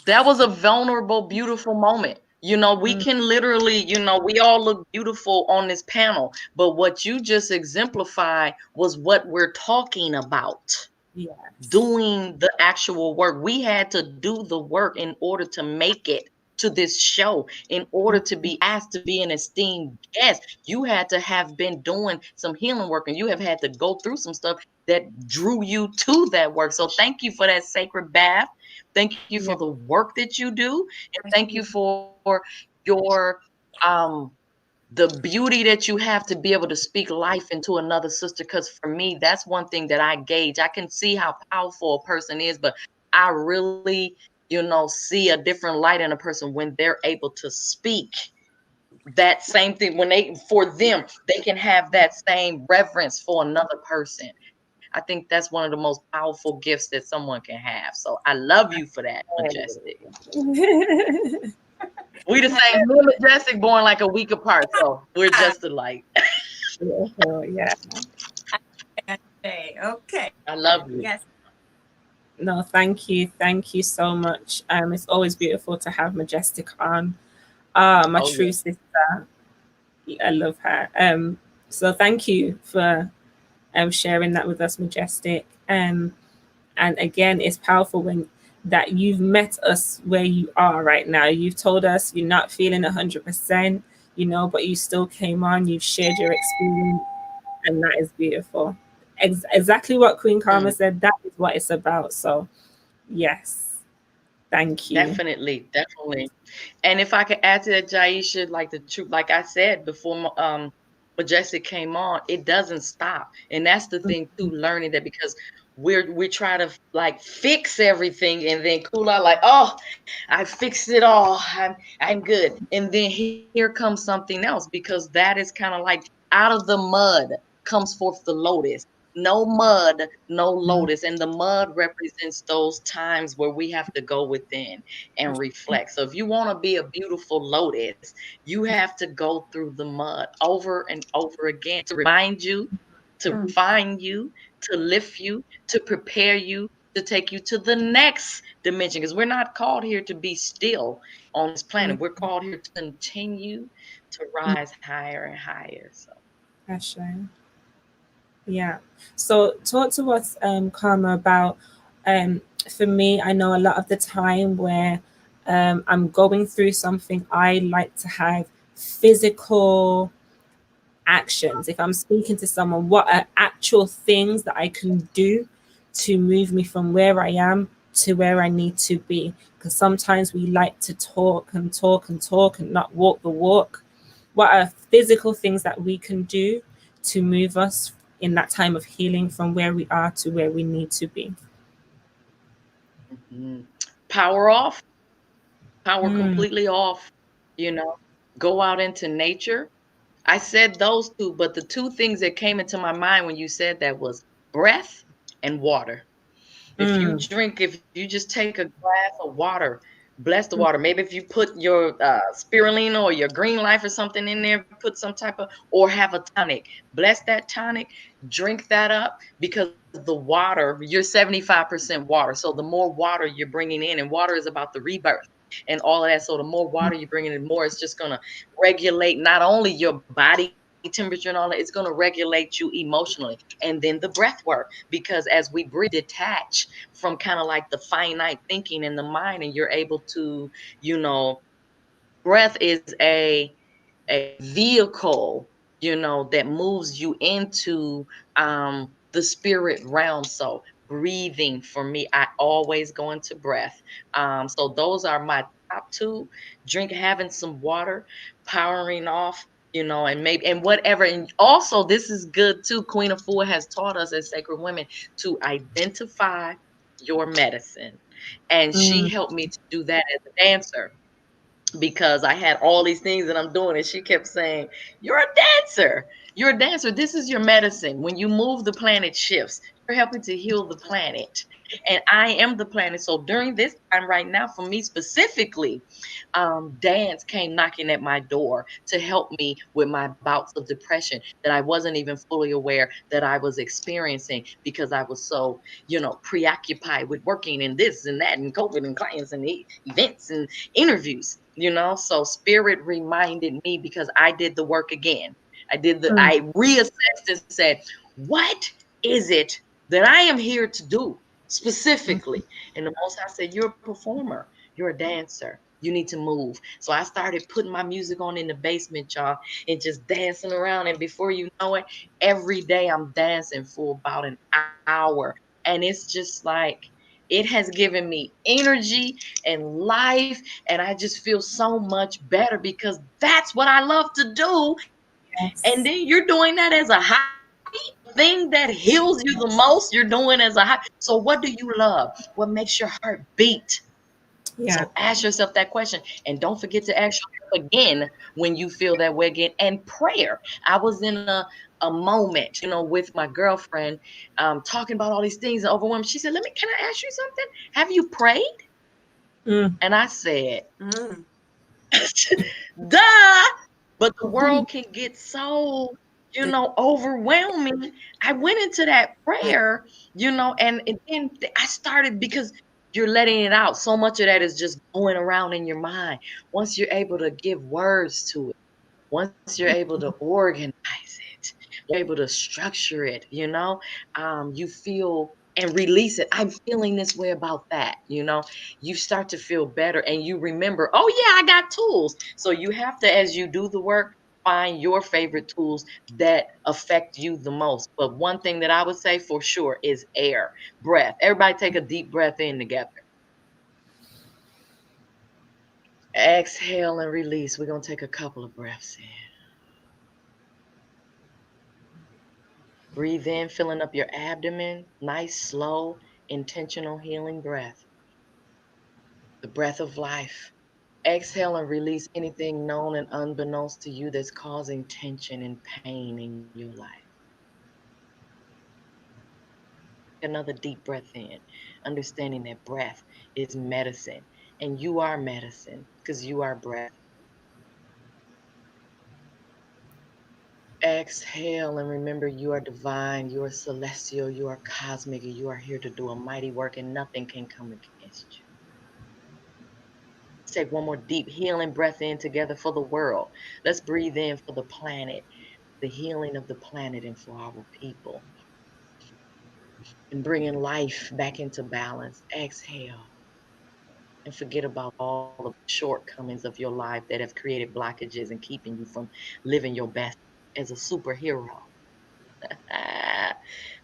that was a vulnerable, beautiful moment. You know, we can literally, you know, we all look beautiful on this panel, but what you just exemplified was what we're talking about. Yes. Doing the actual work. We had to do the work in order to make it to this show, in order to be asked to be an esteemed guest. You had to have been doing some healing work, and you have had to go through some stuff that drew you to that work. So thank you for that sacred bath. Thank you for the work that you do, and thank you for your the beauty that you have to be able to speak life into another sister. Because for me, that's one thing that I gauge. I can see how powerful a person is, but I really, you know, see a different light in a person when they're able to speak that same thing. When for them, they can have that same reverence for another person. I think that's one of the most powerful gifts that someone can have. So I love you for that, Majestic. We the same. Me and Majestic born like a week apart, so we're just alike. Yeah. Okay. I love you. Yes. No, thank you. Thank you so much. It's always beautiful to have Majestic on. My true sister. I love her. So thank you for sharing that with us, Majestic. And again, it's powerful when that you've met us where you are right now. You've told us you're not feeling 100%, you know, but you still came on. You've shared your experience, and that is beautiful. Exactly what Queen Karma said. That is what it's about. So, yes, thank you. Definitely. And if I could add to that, Jaisha, like the truth, like I said before, Majestic came on, it doesn't stop, and that's the thing too. Learning that, because we try to like fix everything and then cool out, like, oh, I fixed it all, I'm good, and then here comes something else, because that is kind of like out of the mud comes forth the lotus. No mud, no lotus. And the mud represents those times where we have to go within and reflect. So if you want to be a beautiful lotus, you have to go through the mud over and over again to remind you, to refine you, to lift you, to prepare you, to take you to the next dimension. Because we're not called here to be still on this planet. We're called here to continue to rise higher and higher. So That's right. Yeah. So talk to us, Karma, about for me, I know a lot of the time where I'm going through something, I like to have physical actions. If I'm speaking to someone, what are actual things that I can do to move me from where I am to where I need to be? Because sometimes we like to talk and talk and talk and not walk the walk. What are physical things that we can do to move us in that time of healing from where we are to where we need to be? power off, power completely off, you know, go out into nature. I said those two, but the two things that came into my mind when you said that was breath and water. If you just take a glass of water, bless the water. Maybe if you put your spirulina or your green life or something in there, put some type of, or have a tonic, bless that tonic, drink that up, because the water, you're 75% water. So the more water you're bringing in, and water is about the rebirth and all of that. So the more water you bring in, more it's just going to regulate not only your body temperature and all that, it's going to regulate you emotionally. And then the breath work, because as we breathe, detach from kind of like the finite thinking in the mind, and you're able to, you know, breath is a vehicle, you know, that moves you into the spirit realm. So breathing for me, I always go into breath. So those are my top two: drink, having some water, powering off, you know, and maybe, and whatever. And also, this is good too. Queen of Four has taught us as sacred women to identify your medicine. And she helped me to do that as a dancer, because I had all these things that I'm doing. And she kept saying, "You're a dancer. You're a dancer. This is your medicine. When you move, the planet shifts. You're helping to heal the planet. And I am the planet." So during this time right now, for me specifically, dance came knocking at my door to help me with my bouts of depression that I wasn't even fully aware that I was experiencing, because I was so, you know, preoccupied with working and this and that and COVID and clients and events and interviews, you know. So spirit reminded me, because I did the work again. I reassessed and said, what is it that I am here to do specifically? And the Most High said, you're a performer, you're a dancer. You need to move. So I started putting my music on in the basement, y'all, and just dancing around. And before you know it, every day I'm dancing for about an hour. And it's just like, it has given me energy and life. And I just feel so much better, because that's what I love to do. And then you're doing that as a hobby, thing that heals you the most, you're doing as a hobby. So what do you love? What makes your heart beat? Yeah. So ask yourself that question, and don't forget to ask yourself again when you feel that way again. And prayer. I was in a moment, you know, with my girlfriend, talking about all these things and overwhelmed. She said, can I ask you something? Have you prayed? And I said, duh. But the world can get so, you know, overwhelming. I went into that prayer, you know, and then I started, because you're letting it out. So much of that is just going around in your mind. Once you're able to give words to it, once you're able to organize it, you're able to structure it, you know, you feel and release it. I'm feeling this way about that, you know, you start to feel better, and you remember, oh yeah, I got tools. So you have to, as you do the work, find your favorite tools that affect you the most. But one thing that I would say for sure is air, breath. Everybody take a deep breath in together. Exhale and release. We're going to take a couple of breaths in. Breathe in, filling up your abdomen. Nice, slow, intentional healing breath. The breath of life. Exhale and release anything known and unbeknownst to you that's causing tension and pain in your life. Another deep breath in, understanding that breath is medicine, and you are medicine because you are breath. Exhale and remember you are divine, you are celestial, you are cosmic, and you are here to do a mighty work, and nothing can come against you. Let's take one more deep healing breath in together for the world. Let's breathe in for the planet, the healing of the planet, and for our people, and bringing life back into balance. Exhale and forget about all of the shortcomings of your life that have created blockages and keeping you from living your best as a superhero.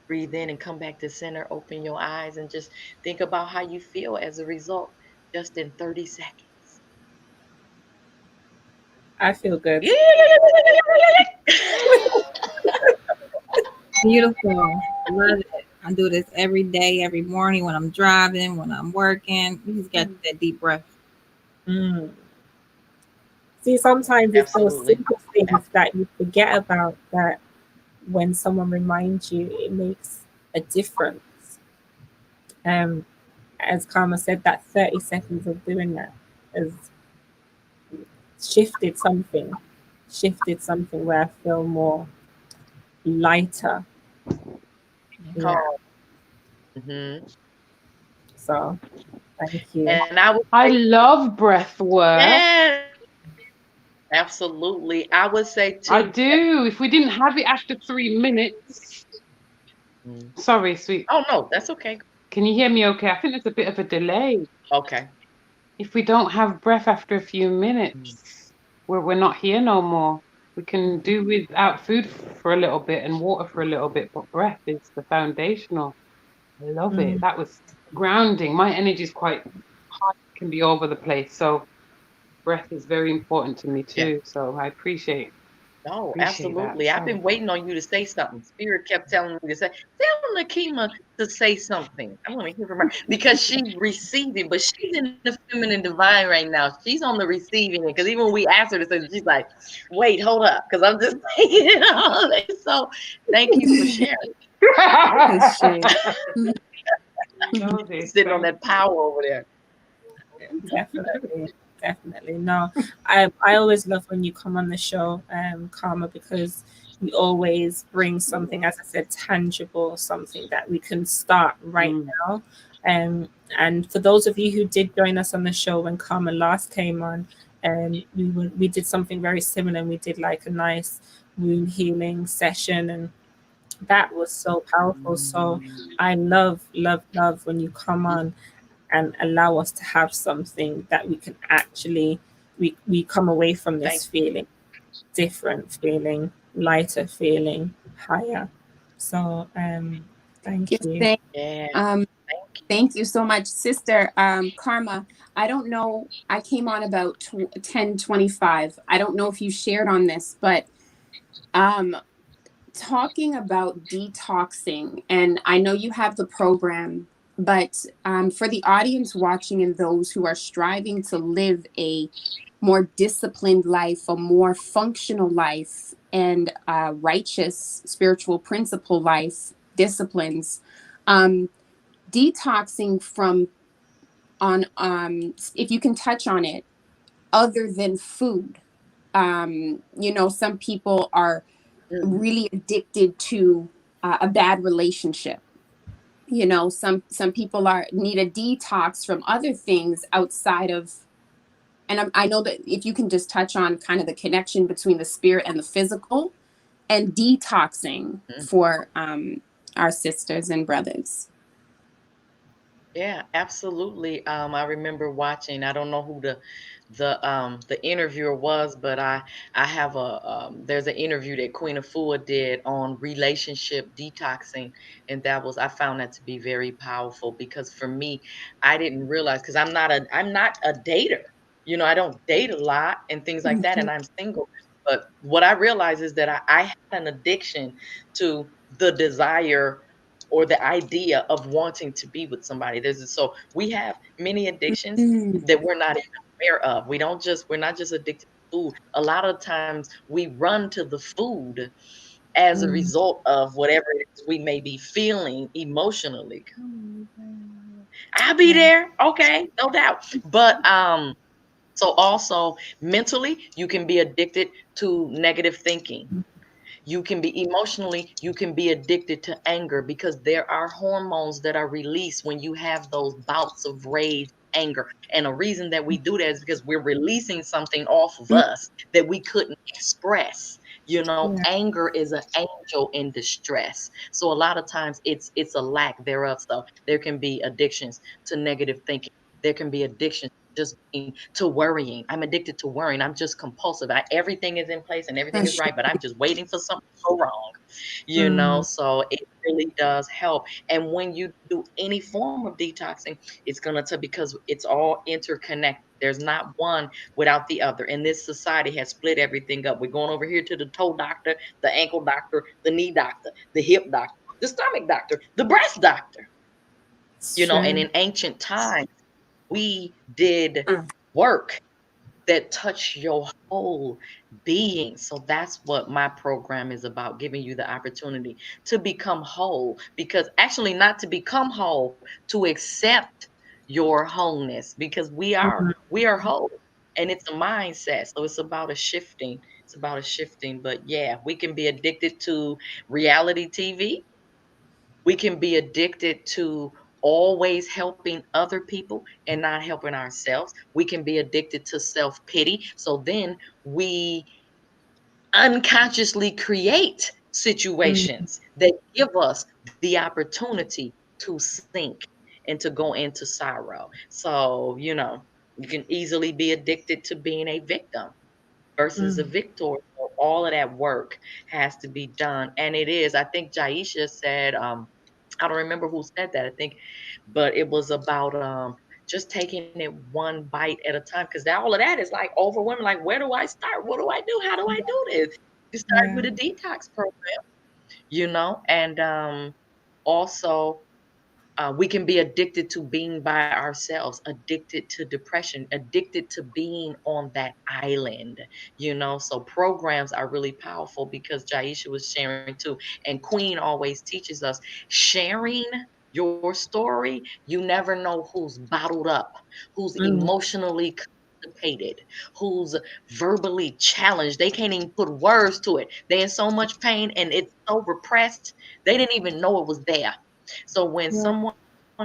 Breathe in and come back to center. Open your eyes and just think about how you feel as a result, just in 30 seconds. I feel good. Beautiful. Love it. I do this every day, every morning when I'm driving, when I'm working. You just get that deep breath. See, sometimes it's those Absolutely. simple things that you forget about, that when someone reminds you, it makes a difference. As Karma said, that 30 seconds of doing that has shifted something where I feel more lighter. Yeah. Mm-hmm. So thank you. And I love breath work. Yeah, absolutely. I would say too. I do. If we didn't have it after 3 minutes. Sorry, sweet. Oh no, that's okay. Can you hear me okay? I think there's a bit of a delay. Okay. If we don't have breath after a few minutes, we're not here no more. We can do without food for a little bit and water for a little bit, but breath is the foundational. I love it. That was grounding. My energy is quite high, can be all over the place. So breath is very important to me too. So I appreciate No, Appreciate that. absolutely. I've So been waiting on you to say something. Spirit kept telling me to say, tell Nakima to say something. I want to hear from her because she's receiving, but she's in the feminine divine right now. She's on the receiving end. Because even when we asked her to say, she's like, wait, hold up, because I'm just taking it all. So thank you for sharing. love it. Sitting on Thank that power over there. Definitely, definitely. No, I always love when you come on the show, Karma, because you always bring something, as I said, tangible, something that we can start right Mm. now. And for those of you who did join us on the show when Karma last came on, we did something very similar. We did like a nice wound healing session, and that was so powerful. So I love, love, love when you come on and allow us to have something that we can actually we come away from Thank this feeling different, feeling lighter, feeling higher. So thank Yes, you. Yeah. um, Thank you. thank you so much, sister. Karma, I don't know. I came on about 10:25. I don't know if you shared on this, but um, talking about detoxing, and I know you have the program, but for the audience watching and those who are striving to live a more disciplined life, a more functional life, and righteous spiritual principle life disciplines, um, detoxing from on if you can touch on it, other than food. Some people are Mhm. really addicted to a bad relationship. Some people are need a detox from other things outside of. And I know that if you can just touch on kind of the connection between the spirit and the physical, and detoxing for our sisters and brothers. Yeah, absolutely. I remember watching. I don't know who the interviewer was, but I have there's an interview that Queen Afua did on relationship detoxing, and I found that to be very powerful because for me, I didn't realize because I'm not a dater. I don't date a lot and things like that, Mhm. and I'm single. But what I realized is that I had an addiction to the desire or the idea of wanting to be with somebody. So we have many addictions Mm. that we're not even aware of. We're not just addicted to food. A lot of times we run to the food as a Mm, result of whatever it is we may be feeling emotionally. I'll be yeah. there. Okay, no doubt. But so also mentally, you can be addicted to negative thinking. You can be addicted to anger because there are hormones that are released when you have those bouts of rage, anger. And a reason that we do that is because we're releasing something off of us that we couldn't express. Yeah. Anger is an angel in distress. So a lot of times it's a lack thereof. So there can be addictions to negative thinking. There can be addictions just being to worrying. I'm addicted to worrying. I'm just compulsive. Everything is in place and everything is right, but I'm just waiting for something to go wrong. Mm, So it really does help. And when you do any form of detoxing, it's gonna take because it's all interconnected. There's not one without the other. And this society has split everything up. We're going over here to the toe doctor, the ankle doctor, the knee doctor, the hip doctor, the stomach doctor, the breast doctor. it's And true. in ancient times, we did Mm. work that touch your whole being. So that's what my program is about, giving you the opportunity to become whole. Because actually, not to become whole, to accept your wholeness, because Mhm. we are whole. And it's a mindset. So it's about a shifting. It's about a shifting. But yeah, we can be addicted to reality TV. We can be addicted to always helping other people and not helping ourselves. We can be addicted to self pity. So then we unconsciously create Mm, situations that give us the opportunity to sink and to go into sorrow. So, you can easily be addicted to being a victim versus a mm, victor. So all of that work has to be done. And it is, I think Jaisha said, I don't remember who said that, I think, but it was about just taking it one bite at a time because all of that is like overwhelming. Like, where do I start? What do I do? How do I do this? You start with a detox program, and also we can be addicted to being by ourselves, addicted to depression, addicted to being on that island, So programs are really powerful because Jaisha was sharing too. And Queen always teaches us sharing your story. You never know who's bottled up, who's emotionally constipated, who's verbally challenged. They can't even put words to it. They're in so much pain and it's so repressed, they didn't even know it was there. So when someone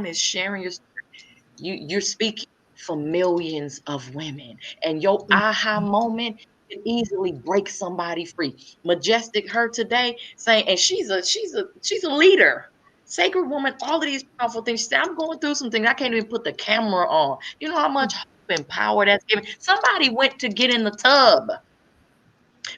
is sharing your story, you're speaking for millions of women, and your aha moment can easily break somebody free. Majestic her today saying, and she's a leader. Sacred woman, all of these powerful things. She said, I'm going through some things. I can't even put the camera on. You know how much hope and power that's giving? Somebody went to get in the tub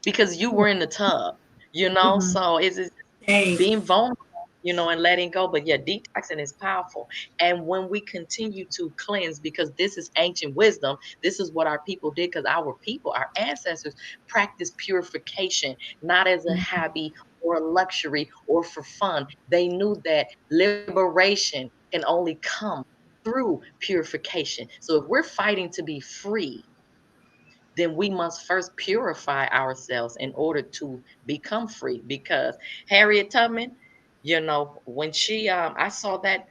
because you were in the tub, So it's being vulnerable, and letting go. But yeah, detoxing is powerful. And when we continue to cleanse, because this is ancient wisdom, this is what our people did, because our people, our ancestors, practiced purification, not as a hobby or a luxury or for fun. They knew that liberation can only come through purification. So if we're fighting to be free, then we must first purify ourselves in order to become free. Because Harriet Tubman, when she I saw that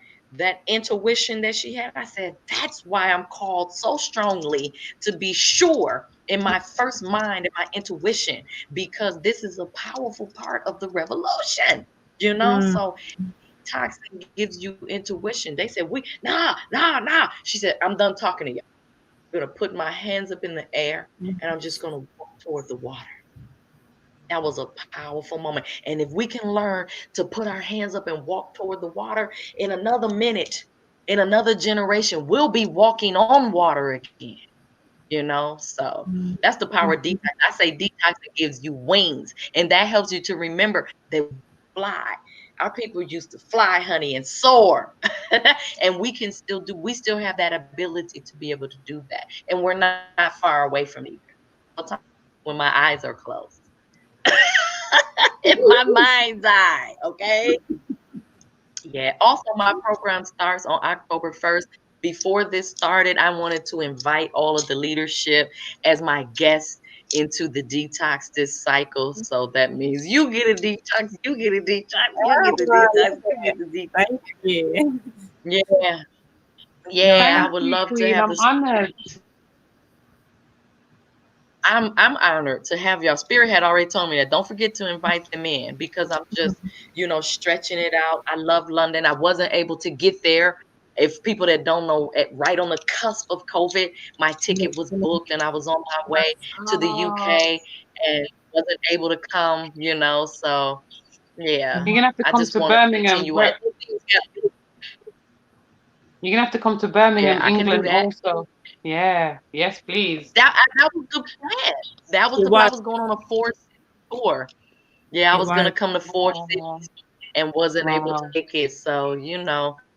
intuition that she had, I said, that's why I'm called so strongly to be sure in my first mind and my intuition, because this is a powerful part of the revolution, So toxin gives you intuition. They said, nah. She said, I'm done talking to you. I'm gonna put my hands up in the air and I'm just gonna walk toward the water. That was a powerful moment. And if we can learn to put our hands up and walk toward the water, in another minute, in another generation, we'll be walking on water again. So that's the power of detox. I say detox gives you wings, and that helps you to remember that fly. Our people used to fly, honey, and soar. And we still have that ability to be able to do that. And we're not far away from it. When my eyes are closed. In my mind's eye, okay? Yeah. Also, my program starts on October 1st. Before this started, I wanted to invite all of the leadership as my guests into the detox this cycle. So that means you get a detox, you get a detox, you get the detox, you get the detox. Thank you. Yeah. Yeah, I would you, love to Queen. have I'm honored. I'm honored to have y'all. Spirit had already told me that. Don't forget to invite them in, because I'm just, stretching it out. I love London. I wasn't able to get there. If people that don't know, right on the cusp of COVID, my ticket was booked and I was on my way to the UK and wasn't able to come, So yeah, You're gonna have to I come just to want to Birmingham. continue on. You're gonna have to come to Yeah, Birmingham, I can do England that. also. Yeah. Yes, please. That was the plan. That was It the plan. I was. was going on a 4-city tour. Yeah, I It was gonna was. come to 4 cities and wasn't able to Wow. make it. So,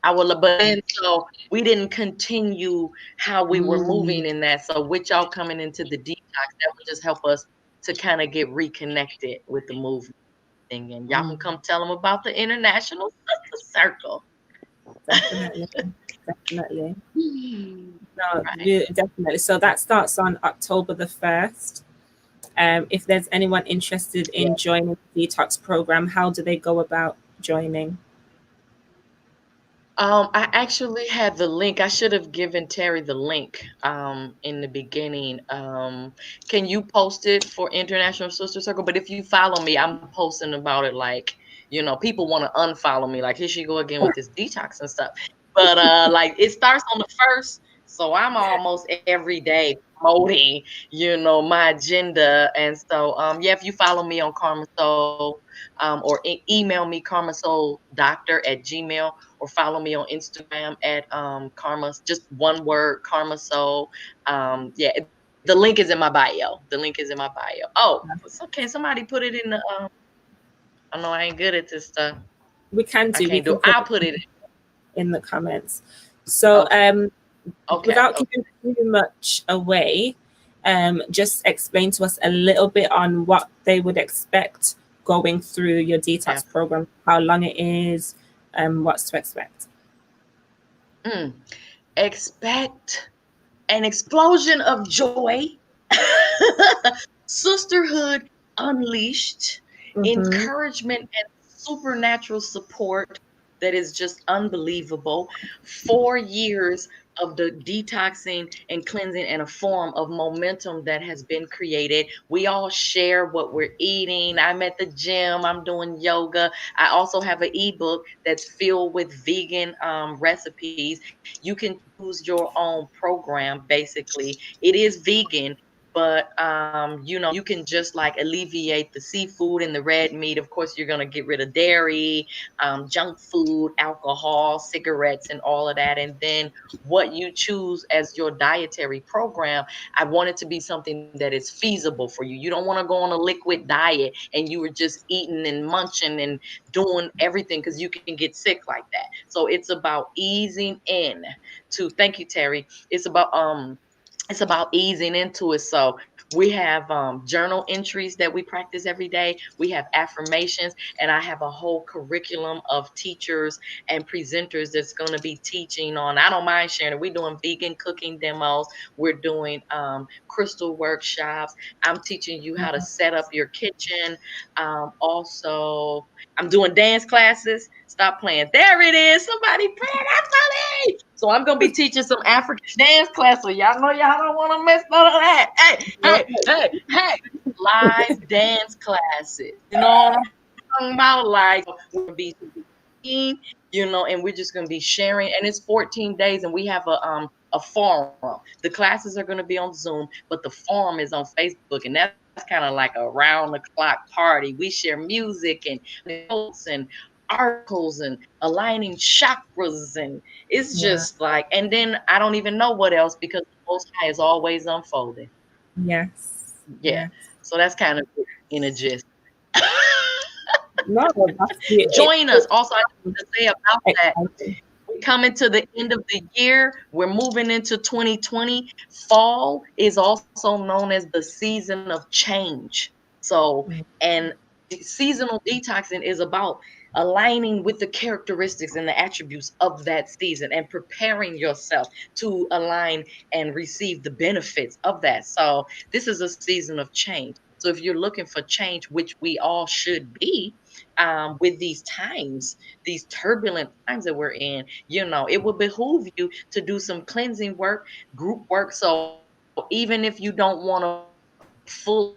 I will, but then so we didn't continue how we were moving in that. So with y'all coming into the detox, that would just help us to kind of get reconnected with the movement thing. And y'all can come tell them about the International Sister Circle. Definitely. Definitely. No, Right. definitely. So that starts on October the 1st. If there's anyone interested in joining the detox program, how do they go about joining? I actually had the link. I should have given Terry the link in the beginning. Can you post it for International Sister Circle? But if you follow me, I'm posting about it like, people want to unfollow me. Like, here she go again with this detox and stuff. But like it starts on the 1st. So I'm almost every day promoting, my agenda. And so yeah, if you follow me on KarmaSoul, or email me karmasouldoctor@gmail.com, or follow me on Instagram at Karma, just one word, KarmaSoul. Yeah, the link is in my bio. The link is in my bio. Oh, so can somebody put it in the I know I ain't good at this stuff. We can I do. We can't do can it. put I'll put it in the comments. So okay. without giving too much away, just explain to us a little bit on what they would expect going through your detox program, how long it is, what's to expect. Expect an explosion of joy, sisterhood unleashed, Mm-hmm. encouragement and supernatural support that is just unbelievable. 4 years of the detoxing and cleansing and a form of momentum that has been created. We all share what we're eating. I'm at the gym, I'm doing yoga. I also have an ebook that's filled with vegan recipes. You can choose your own program, basically. It is vegan, but you can just like alleviate the seafood and the red meat. Of course, you're going to get rid of dairy, junk food, alcohol, cigarettes, and all of that. And then what you choose as your dietary program, I want it to be something that is feasible for you. You don't want to go on a liquid diet and you were just eating and munching and doing everything, because you can get sick like that. So it's about easing in to, thank you, Terry. It's about easing into it. So we have journal entries that we practice every day. We have affirmations, and I have a whole curriculum of teachers and presenters that's going to be teaching on. I don't mind sharing it. We're doing vegan cooking demos. We're doing crystal workshops. I'm teaching you how to set up your kitchen. Also, I'm doing dance classes. Stop playing. There it is. Somebody playing. That's funny. So I'm gonna be teaching some African dance class. So y'all know y'all don't want to miss none of that. Hey. Live dance classes. You know what I'm talking about? Like, we're gonna be, and we're just gonna be sharing. And it's 14 days, and we have a forum. The classes are gonna be on Zoom, but the forum is on Facebook, and that's kind of like a round the clock party. We share music and notes and articles and aligning chakras, and it's just like, and then I don't even know what else, because the Most High is always unfolding. Yes. Yeah. So that's kind of in a gist. No, that's Join us. Also, I want to say about that, we're coming to the end of the year. We're moving into 2020. Fall is also known as the season of change. So, and seasonal detoxing is about aligning with the characteristics and the attributes of that season and preparing yourself to align and receive the benefits of that. So this is a season of change. So if you're looking for change, which we all should be, with these times, these turbulent times that we're in, it will behoove you to do some cleansing work, group work. So even if you don't want to fully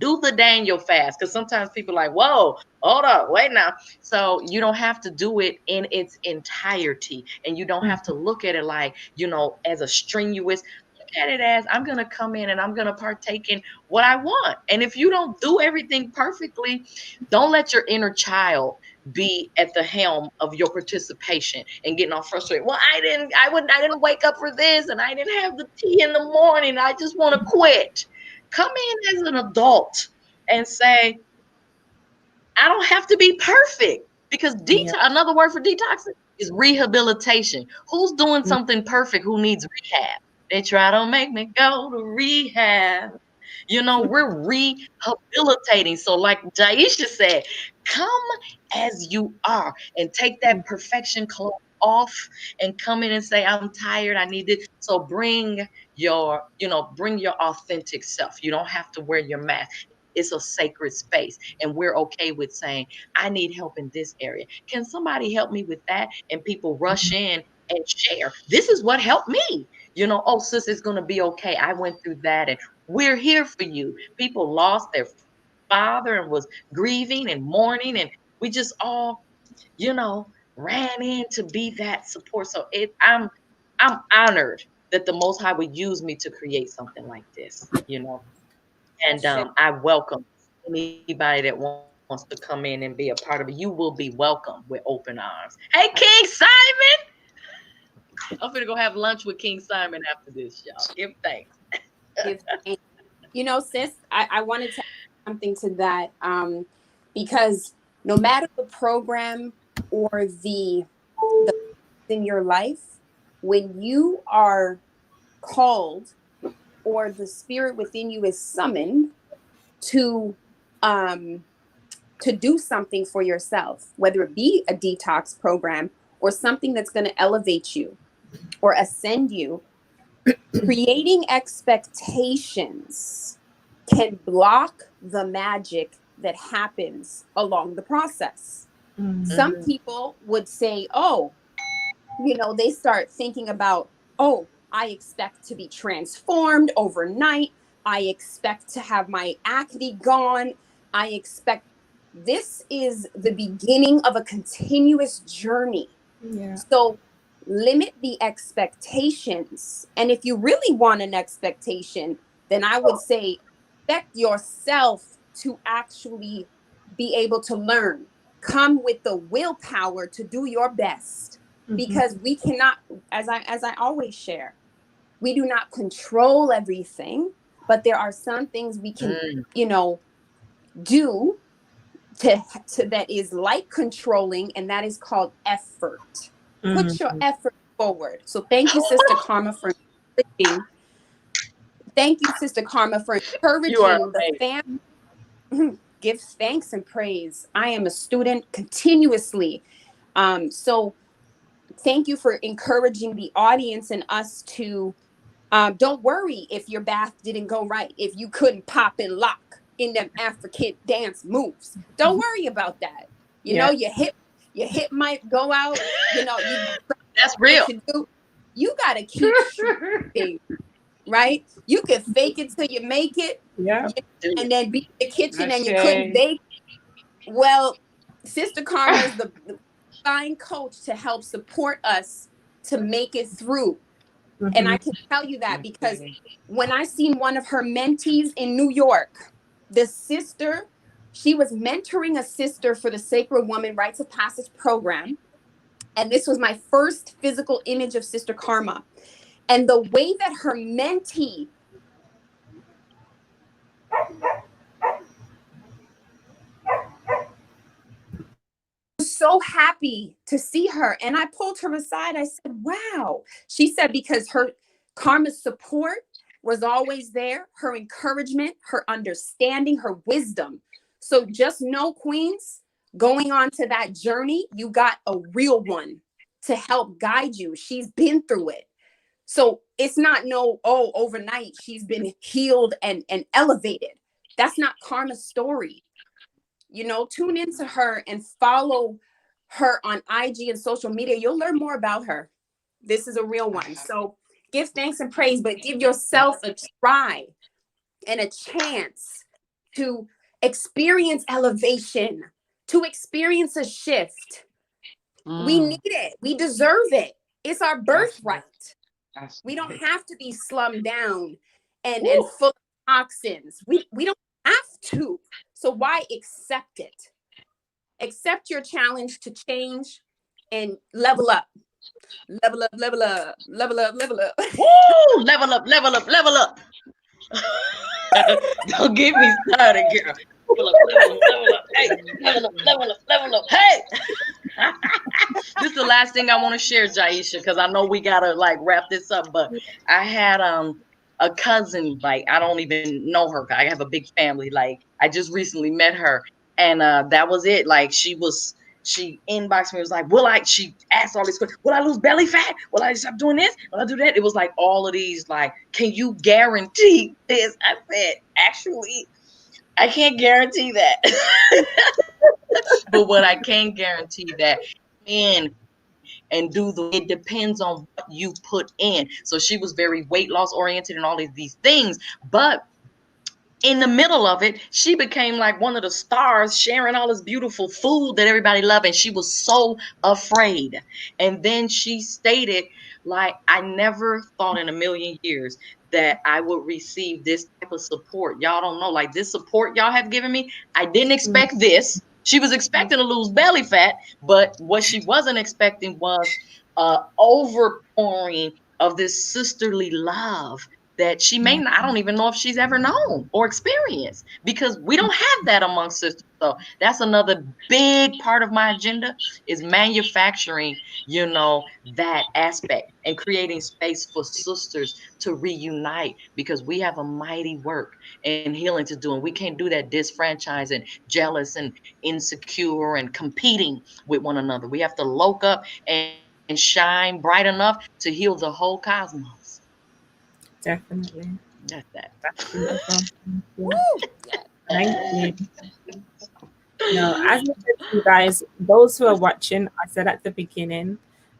do the Daniel fast, because sometimes people are like, whoa, hold up, wait now. So you don't have to do it in its entirety, and you don't have to look at it like, as a strenuous. Look at it as, I'm going to come in and I'm going to partake in what I want. And if you don't do everything perfectly, don't let your inner child be at the helm of your participation and getting all frustrated. Well, I didn't wake up for this, and I didn't have the tea in the morning. I just want to quit. Come in as an adult and say, I don't have to be perfect, because another word for detoxing is rehabilitation. Who's doing something perfect who needs rehab? They try to make me go to rehab. We're rehabilitating. So like Jaisha said, come as you are and take that perfection cloth off and come in and say, I'm tired, I need it. So bring your authentic self. You don't have to wear your mask. It's a sacred space. And we're okay with saying, I need help in this area. Can somebody help me with that? And people rush in and share. This is what helped me. Oh, sis, it's going to be okay. I went through that, and we're here for you. People lost their father and was grieving and mourning, and we just all, ran in to be that support. So I'm honored that the Most High would use me to create something like this, and I welcome anybody that wants to come in and be a part of it. You will be welcome with open arms. Hey, King Simon! I'm gonna go have lunch with King Simon after this, y'all. Give thanks. Give thanks. Sis, I wanted to add something to that, because no matter the program or the in your life, when you are called or the spirit within you is summoned to do something for yourself, whether it be a detox program or something that's going to elevate you or ascend you, creating expectations can block the magic that happens along the process. Some people would say, oh, they start thinking about, oh, I expect to be transformed overnight. I expect to have my acne gone. I expect this is the beginning of a continuous journey. Yeah. So limit the expectations. And if you really want an expectation, then I would say expect yourself to actually be able to learn. Come with the willpower to do your best, because we cannot, as I always share, we do not control everything, but there are some things we can, do to that is like controlling, and that is called effort. Put your effort forward. So thank you, Sister Karma, for encouraging. Thank you, Sister Karma, for encouraging the family. Give thanks and praise. I am a student continuously. So thank you for encouraging the audience and us to don't worry if your bath didn't go right, if you couldn't pop and lock in them African dance moves. Don't worry about that. Your hip might go out. That's real. You got to keep shooting, right? You can fake it till you make it. Yeah. And then be in the kitchen and you couldn't bake. Well, Sister Karma is the fine coach to help support us to make it through. And I can tell you that because when I seen one of her mentees in New York, the sister, she was mentoring a sister for the Sacred Woman Rites of Passage program. And this was my first physical image of Sister Karma. And the way that her mentee was so happy to see her. And I pulled her aside. I said, wow. She said, because her Karma's support was always there, her encouragement, her understanding, her wisdom. So just know, Queens, going on to that journey, you got a real one to help guide you. She's been through it. So it's not overnight she's been healed and elevated. That's not Karma's story. Tune into her and follow her on IG and social media. You'll learn more about her. This is a real one. So give thanks and praise, but give yourself a try and a chance to experience elevation, to experience a shift. We need it. We deserve it. It's our birthright. We don't have to be slummed down and full of toxins. We don't have to. So why accept it? Accept your challenge to change and level up. Level up, level up, level up, level up. Woo! Level up, level up, level up. Don't get me started, girl. Level up, level up, level up. Hey, level up, level up, level up. Hey. This is the last thing I want to share, Jaisha, because I know we gotta wrap this up. But I had a cousin, I don't even know her. I have a big family. I just recently met her, and that was it. She inboxed me. It was she asked all these questions. Will I lose belly fat? Will I stop doing this? Will I do that? It was all of these, can you guarantee this? I said, actually, I can't guarantee that. But what I can guarantee that and it depends on what you put in. So she was very weight loss oriented and all of these things. But in the middle of it, she became one of the stars, sharing all this beautiful food that everybody loved. And she was so afraid. And then she stated, I never thought in a million years that I would receive this type of support. Y'all don't know, this support y'all have given me. I didn't expect this. She was expecting to lose belly fat, but what she wasn't expecting was overpouring of this sisterly love that she may not, I don't even know if she's ever known or experienced, because we don't have that among sisters. So that's another big part of my agenda, is manufacturing, that aspect and creating space for sisters to reunite, because we have a mighty work and healing to do. And we can't do that disfranchised and jealous and insecure and competing with one another. We have to loke up and shine bright enough to heal the whole cosmos. Definitely. That's that. That's beautiful. Thank you. No, as I said to you guys, those who are watching, I said at the beginning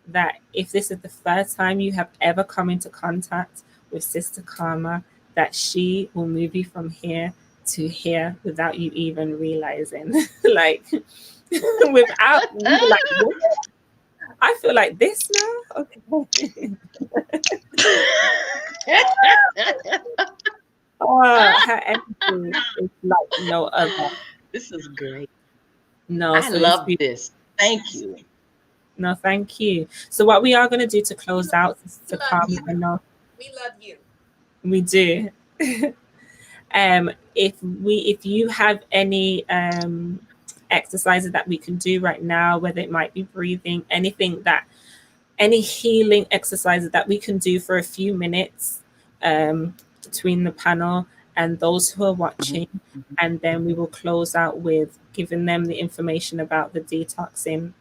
that if this is the first time you have ever come into contact with Sister Karma, that she will move you from here to here without you even realizing. Like, without you, like, what? I feel like this now. Okay. Oh, her energy is like no other. This is great. No, I so love this. Thank you. No, thank you. So what we are going to do to close out, to Karma, We love you. we do. If you have any exercises that we can do right now, whether it might be breathing, any healing exercises that we can do for a few minutes between the panel and those who are watching, and then we will close out with giving them the information about the detoxing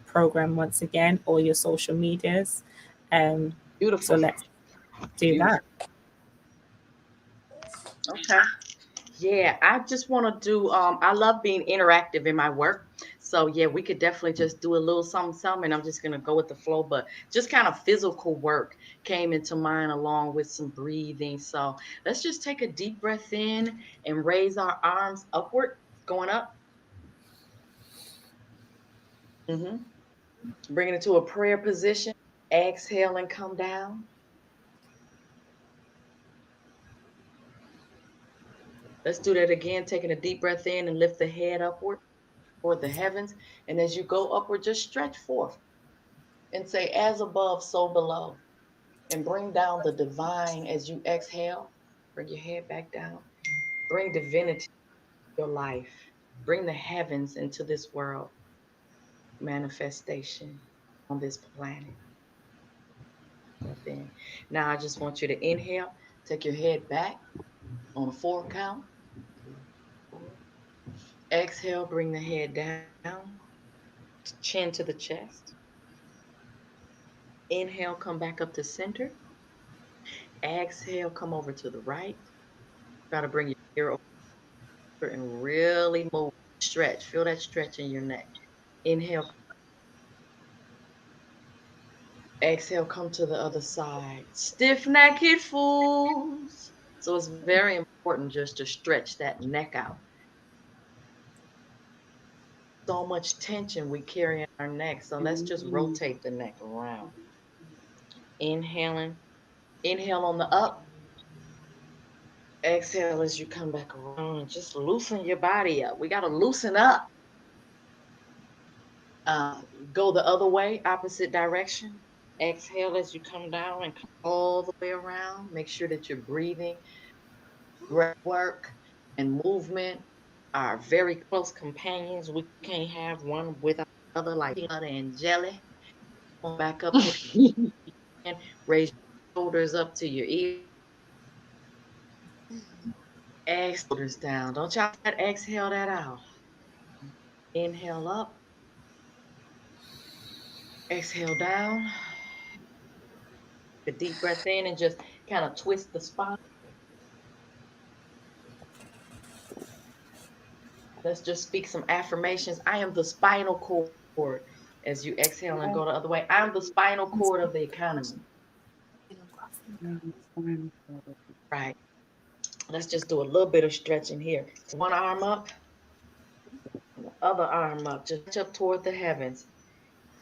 program once again, or your social medias. Beautiful. So let's do that. Okay. Yeah, I just want to do, I love being interactive in my work. So yeah, we could definitely just do a little something, and I'm just going to go with the flow, but just kind of physical work came into mind along with some breathing. So let's just take a deep breath in and raise our arms upward, going up. Bring it to a prayer position. Exhale and come down. Let's do that again, taking a deep breath in and lift the head upward toward the heavens. And as you go upward, just stretch forth and say, as above, so below. And bring down the divine as you exhale. Bring your head back down. Bring divinity to your life. Bring the heavens into this world. Manifestation on this planet. Then. Now I just want you to inhale. Take your head back on a 4 count. Exhale, bring the head down, chin to the chest. Inhale, come back up to center. Exhale, come over to the right. Try to bring your ear over and really move, stretch. Feel that stretch in your neck. Inhale. Exhale, come to the other side. Stiff-necked fools. So it's very important just to stretch that neck out. So much tension we carry in our neck. So let's just rotate the neck around. Inhaling. Inhale on the up. Exhale as you come back around. Just loosen your body up. We got to loosen up. Go the other way, opposite direction. Exhale as you come down and come all the way around. Make sure that you're breathing. Breath work and movement are very close companions. We can't have one without the other, like peanut and jelly. Come back up and raise your shoulders up to your ears. Exhale, shoulders down. Don't y'all exhale that out. Inhale up. Exhale down. A deep breath in and just kind of twist the spine. Let's just speak some affirmations. I am the spinal cord. As you exhale and go the other way, I am the spinal cord of the economy. Right. Let's just do a little bit of stretching here. One arm up, the other arm up, just up toward the heavens.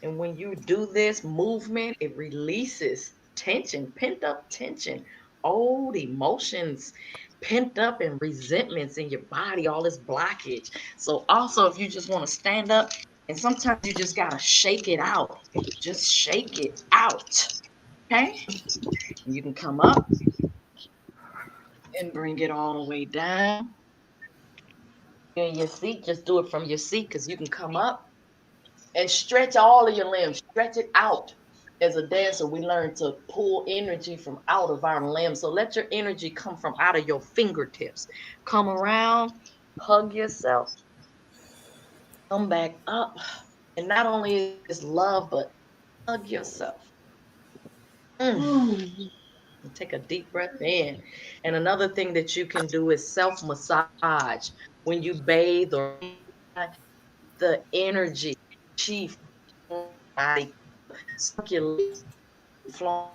And when you do this movement, it releases tension, pent up tension, old emotions, pent up and resentments in your body, all this blockage. So also, if you just want to stand up, and sometimes you just got to shake it out. Just shake it out. Okay? You can come up, And bring it all the way down. In your seat, just do it from your seat because you can come up and stretch all of your limbs, stretch it out. As a dancer, we learn to pull energy from out of our limbs. So let your energy come from out of your fingertips. Come around, hug yourself, come back up. And not only is love, but hug yourself. Mm. Take a deep breath in. And another thing that you can do is self massage. When you bathe or the energy, chi, body circulate, flow.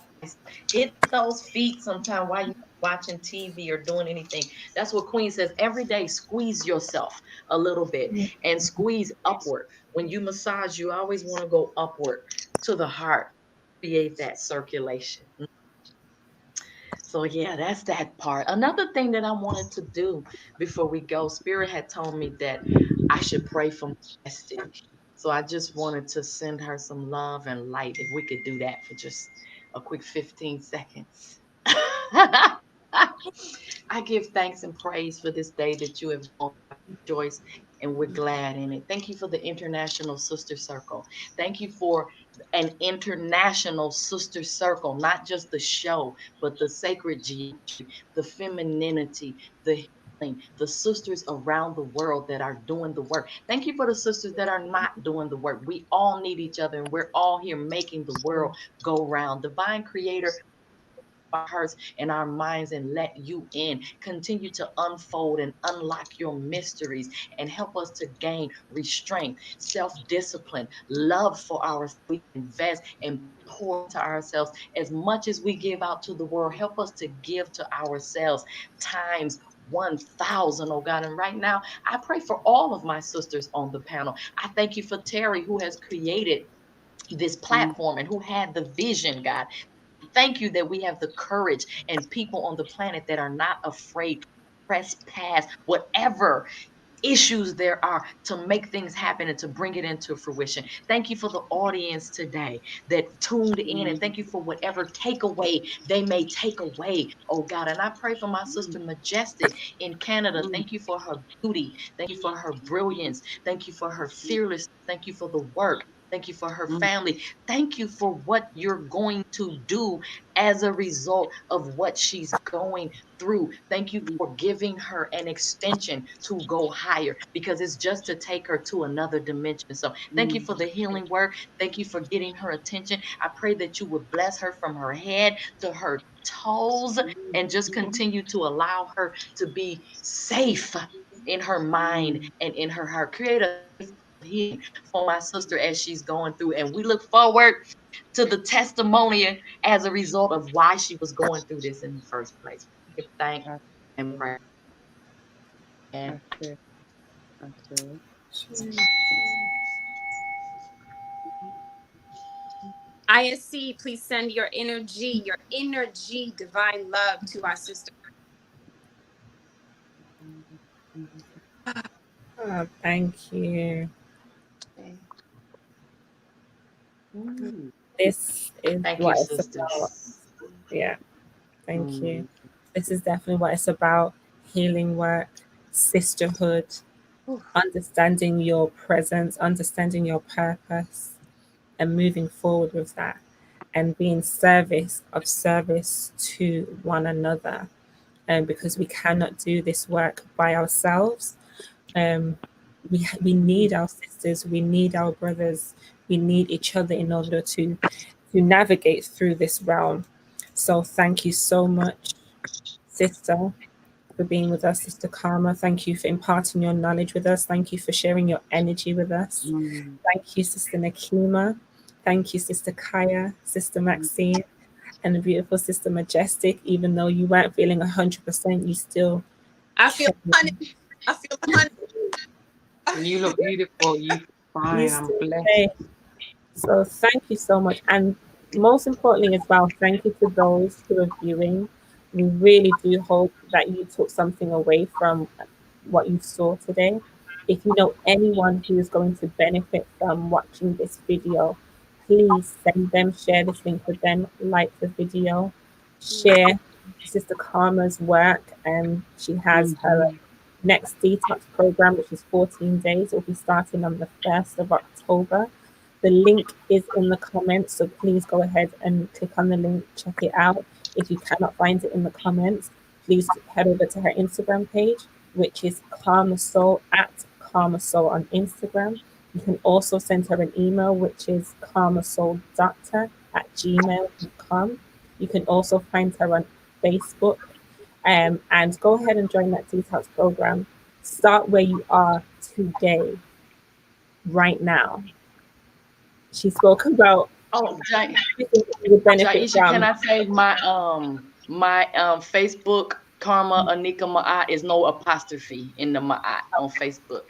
Hit those feet sometime while you're watching TV or doing anything. That's what Queen says. Every day, squeeze yourself a little bit and squeeze upward. When you massage, you always want to go upward to the heart, create that circulation. So yeah, that's that part. Another thing that I wanted to do before we go, Spirit had told me that I should pray for Majestic. So I just wanted to send her some love and light. If we could do that for just a quick 15 seconds. I give thanks and praise for this day that you have rejoiced, and we're glad in it. Thank you for the International Sister Circle. Thank you for an international sister circle, not just the show, but the sacred geometry, the femininity, the healing, the sisters around the world that are doing the work. Thank you for the sisters that are not doing the work. We all need each other, and we're all here making the world go round. Divine Creator, our hearts and our minds and let you in. Continue to unfold and unlock your mysteries and help us to gain restraint, self-discipline, love for ourselves. We invest and pour to ourselves as much as we give out to the world. Help us to give to ourselves times 1,000, oh God. And right now, I pray for all of my sisters on the panel. I thank you for Terry, who has created this platform and who had the vision, God. Thank you that we have the courage and people on the planet that are not afraid to press past whatever issues there are to make things happen and to bring it into fruition. Thank you for the audience today that tuned in, and thank you for whatever takeaway they may take away, oh God. And I pray for my sister Majestic in Canada. Thank you for her beauty. Thank you for her brilliance. Thank you for her fearlessness. Thank you for the work. Thank you for her family. Thank you for what you're going to do as a result of what she's going through. Thank you for giving her an extension to go higher, because it's just to take her to another dimension. So thank you for the healing work. Thank you for getting her attention. I pray that you would bless her from her head to her toes and just continue to allow her to be safe in her mind and in her heart. Create a healing for my sister as she's going through. And we look forward to the testimony as a result of why she was going through this in the first place. Give thanks and praise. And ISC, please send your energy, divine love to our sister. Oh, thank you. This is thank what you, it's about. sisters. Yeah, thank you. This is definitely what it's about: healing work, sisterhood, understanding your presence, understanding your purpose, and moving forward with that, and being service to one another. And because we cannot do this work by ourselves, we need our sisters, we need our brothers, we need each other in order to navigate through this realm. So thank you so much, sister, for being with us, Sister Karma. Thank you for imparting your knowledge with us. Thank you for sharing your energy with us. Thank you, Sister Nakima. Thank you, Sister Kaya, Sister Maxine, and the beautiful Sister Majestic. Even though you weren't feeling 100%, you still. I feel honey. I feel honey. You look beautiful. You fine. I'm blessed. So thank you so much. And most importantly as well, thank you to those who are viewing. We really do hope that you took something away from what you saw today. If you know anyone who is going to benefit from watching this video, please send them, share this link with them, like the video, share Sister Karma's work, and she has her next detox program, which is 14 days. It will be starting on the 1st of October. The link is in the comments, so please go ahead and click on the link, check it out. If you cannot find it in the comments, please head over to her Instagram page, which is KarmaSoul at KarmaSoul on Instagram. You can also send her an email, which is karmasouldoctor@gmail.com. You can also find her on Facebook. And go ahead and join that detox program. Start where you are today, right now. She spoke about everything that you would benefit Jaisha, from. can I say my Facebook Karma Anika Ma'at is no apostrophe in the Ma'at on Facebook.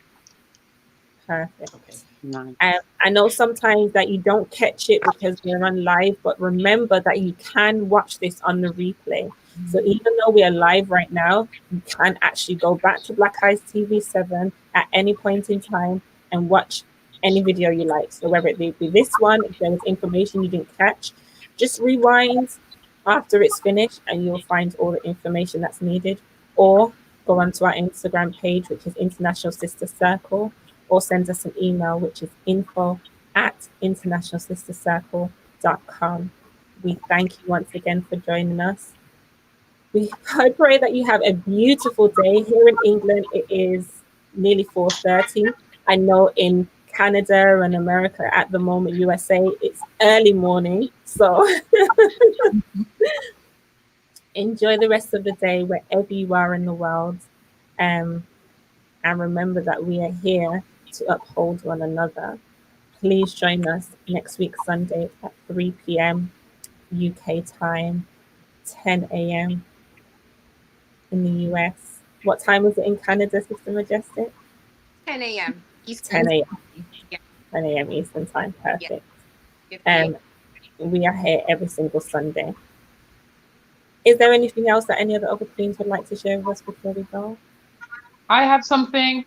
Perfect. Okay. Nice. I know sometimes that you don't catch it because we're on live, but remember that you can watch this on the replay. So even though we are live right now, you can actually go back to Black Eyes TV 7 at any point in time and watch any video you like. So whether it be this one, if there was information you didn't catch, just rewind after it's finished and you'll find all the information that's needed. Or go onto our Instagram page, which is International Sister Circle, or send us an email, which is info@internationalsistercircle.com. We thank you once again for joining us. I pray that you have a beautiful day. Here in England, it is nearly 4:30. I know in Canada and America at the moment, USA, it's early morning. So enjoy the rest of the day wherever you are in the world. And remember that we are here to uphold one another. Please join us next week, Sunday at 3 p.m. UK time, 10 a.m. in the US. What time is it in Canada, Sister Majestic? 10 a.m. Eastern. 10 a.m. Yeah. 10 a.m. Eastern time. Perfect. Yeah. We are here every single Sunday. Is there anything else that any of the other queens would like to share with us before we go? I have something.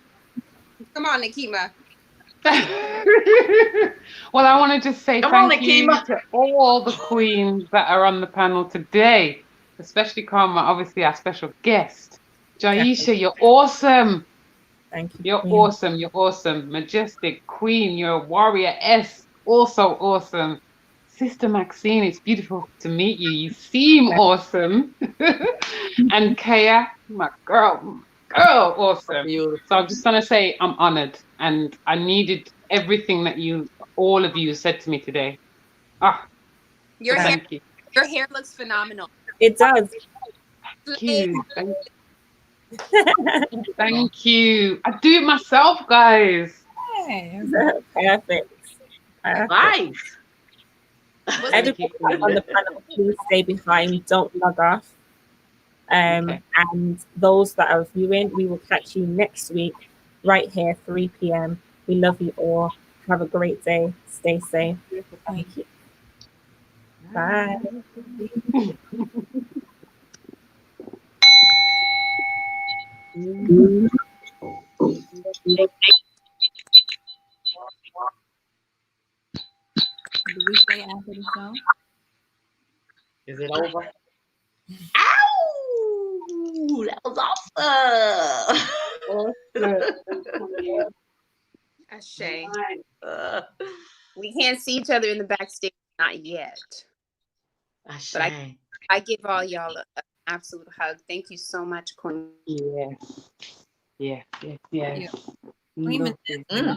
Come on, Nikima. Well, I want to just say thank you to all the queens that are on the panel today, especially Karma, obviously our special guest. Jaisha, you're awesome. Thank you. You're queen. awesome. You're awesome. Majestic Queen, you're a warrior-ess. Also awesome. Sister Maxine, it's beautiful to meet you. You seem awesome. And Kaya, my girl, awesome. So I'm just gonna say I'm honored, and I needed everything that all of you said to me today. Your Thank you. Your hair looks phenomenal. It does. Thank you. Thank you. I do it myself, guys. Perfect. Nice. Everybody on the panel, please stay behind. Don't log off. And those that are viewing, we will catch you next week right here, 3 p.m. We love you all. Have a great day. Stay safe. Thank you. Bye. Do we stay after the show? Is it over? Ow! That was awesome. Ashay. We can't see each other in the backstage, not yet. But I give all y'all an absolute hug. Thank you so much, Queen. Yes. I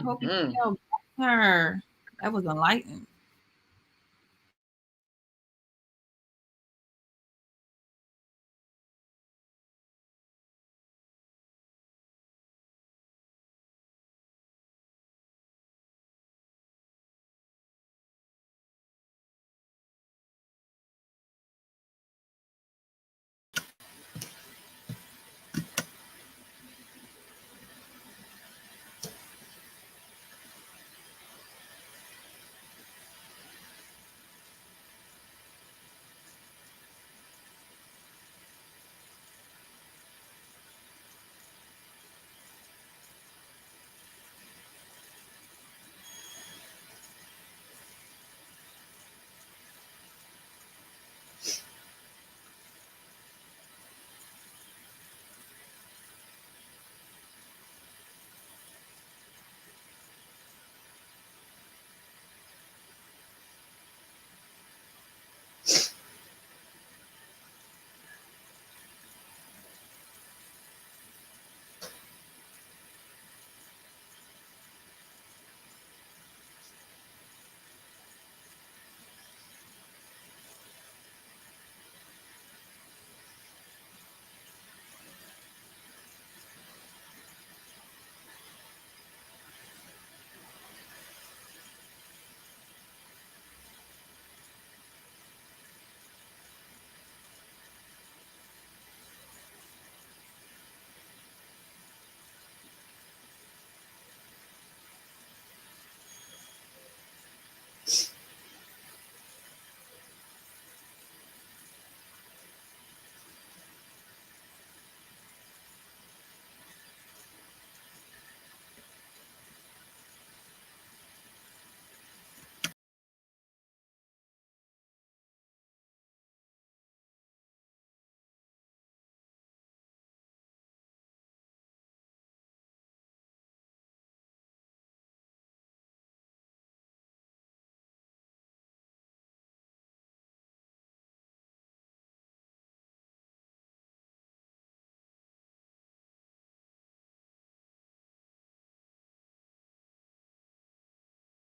hope you feel better. That was enlightening.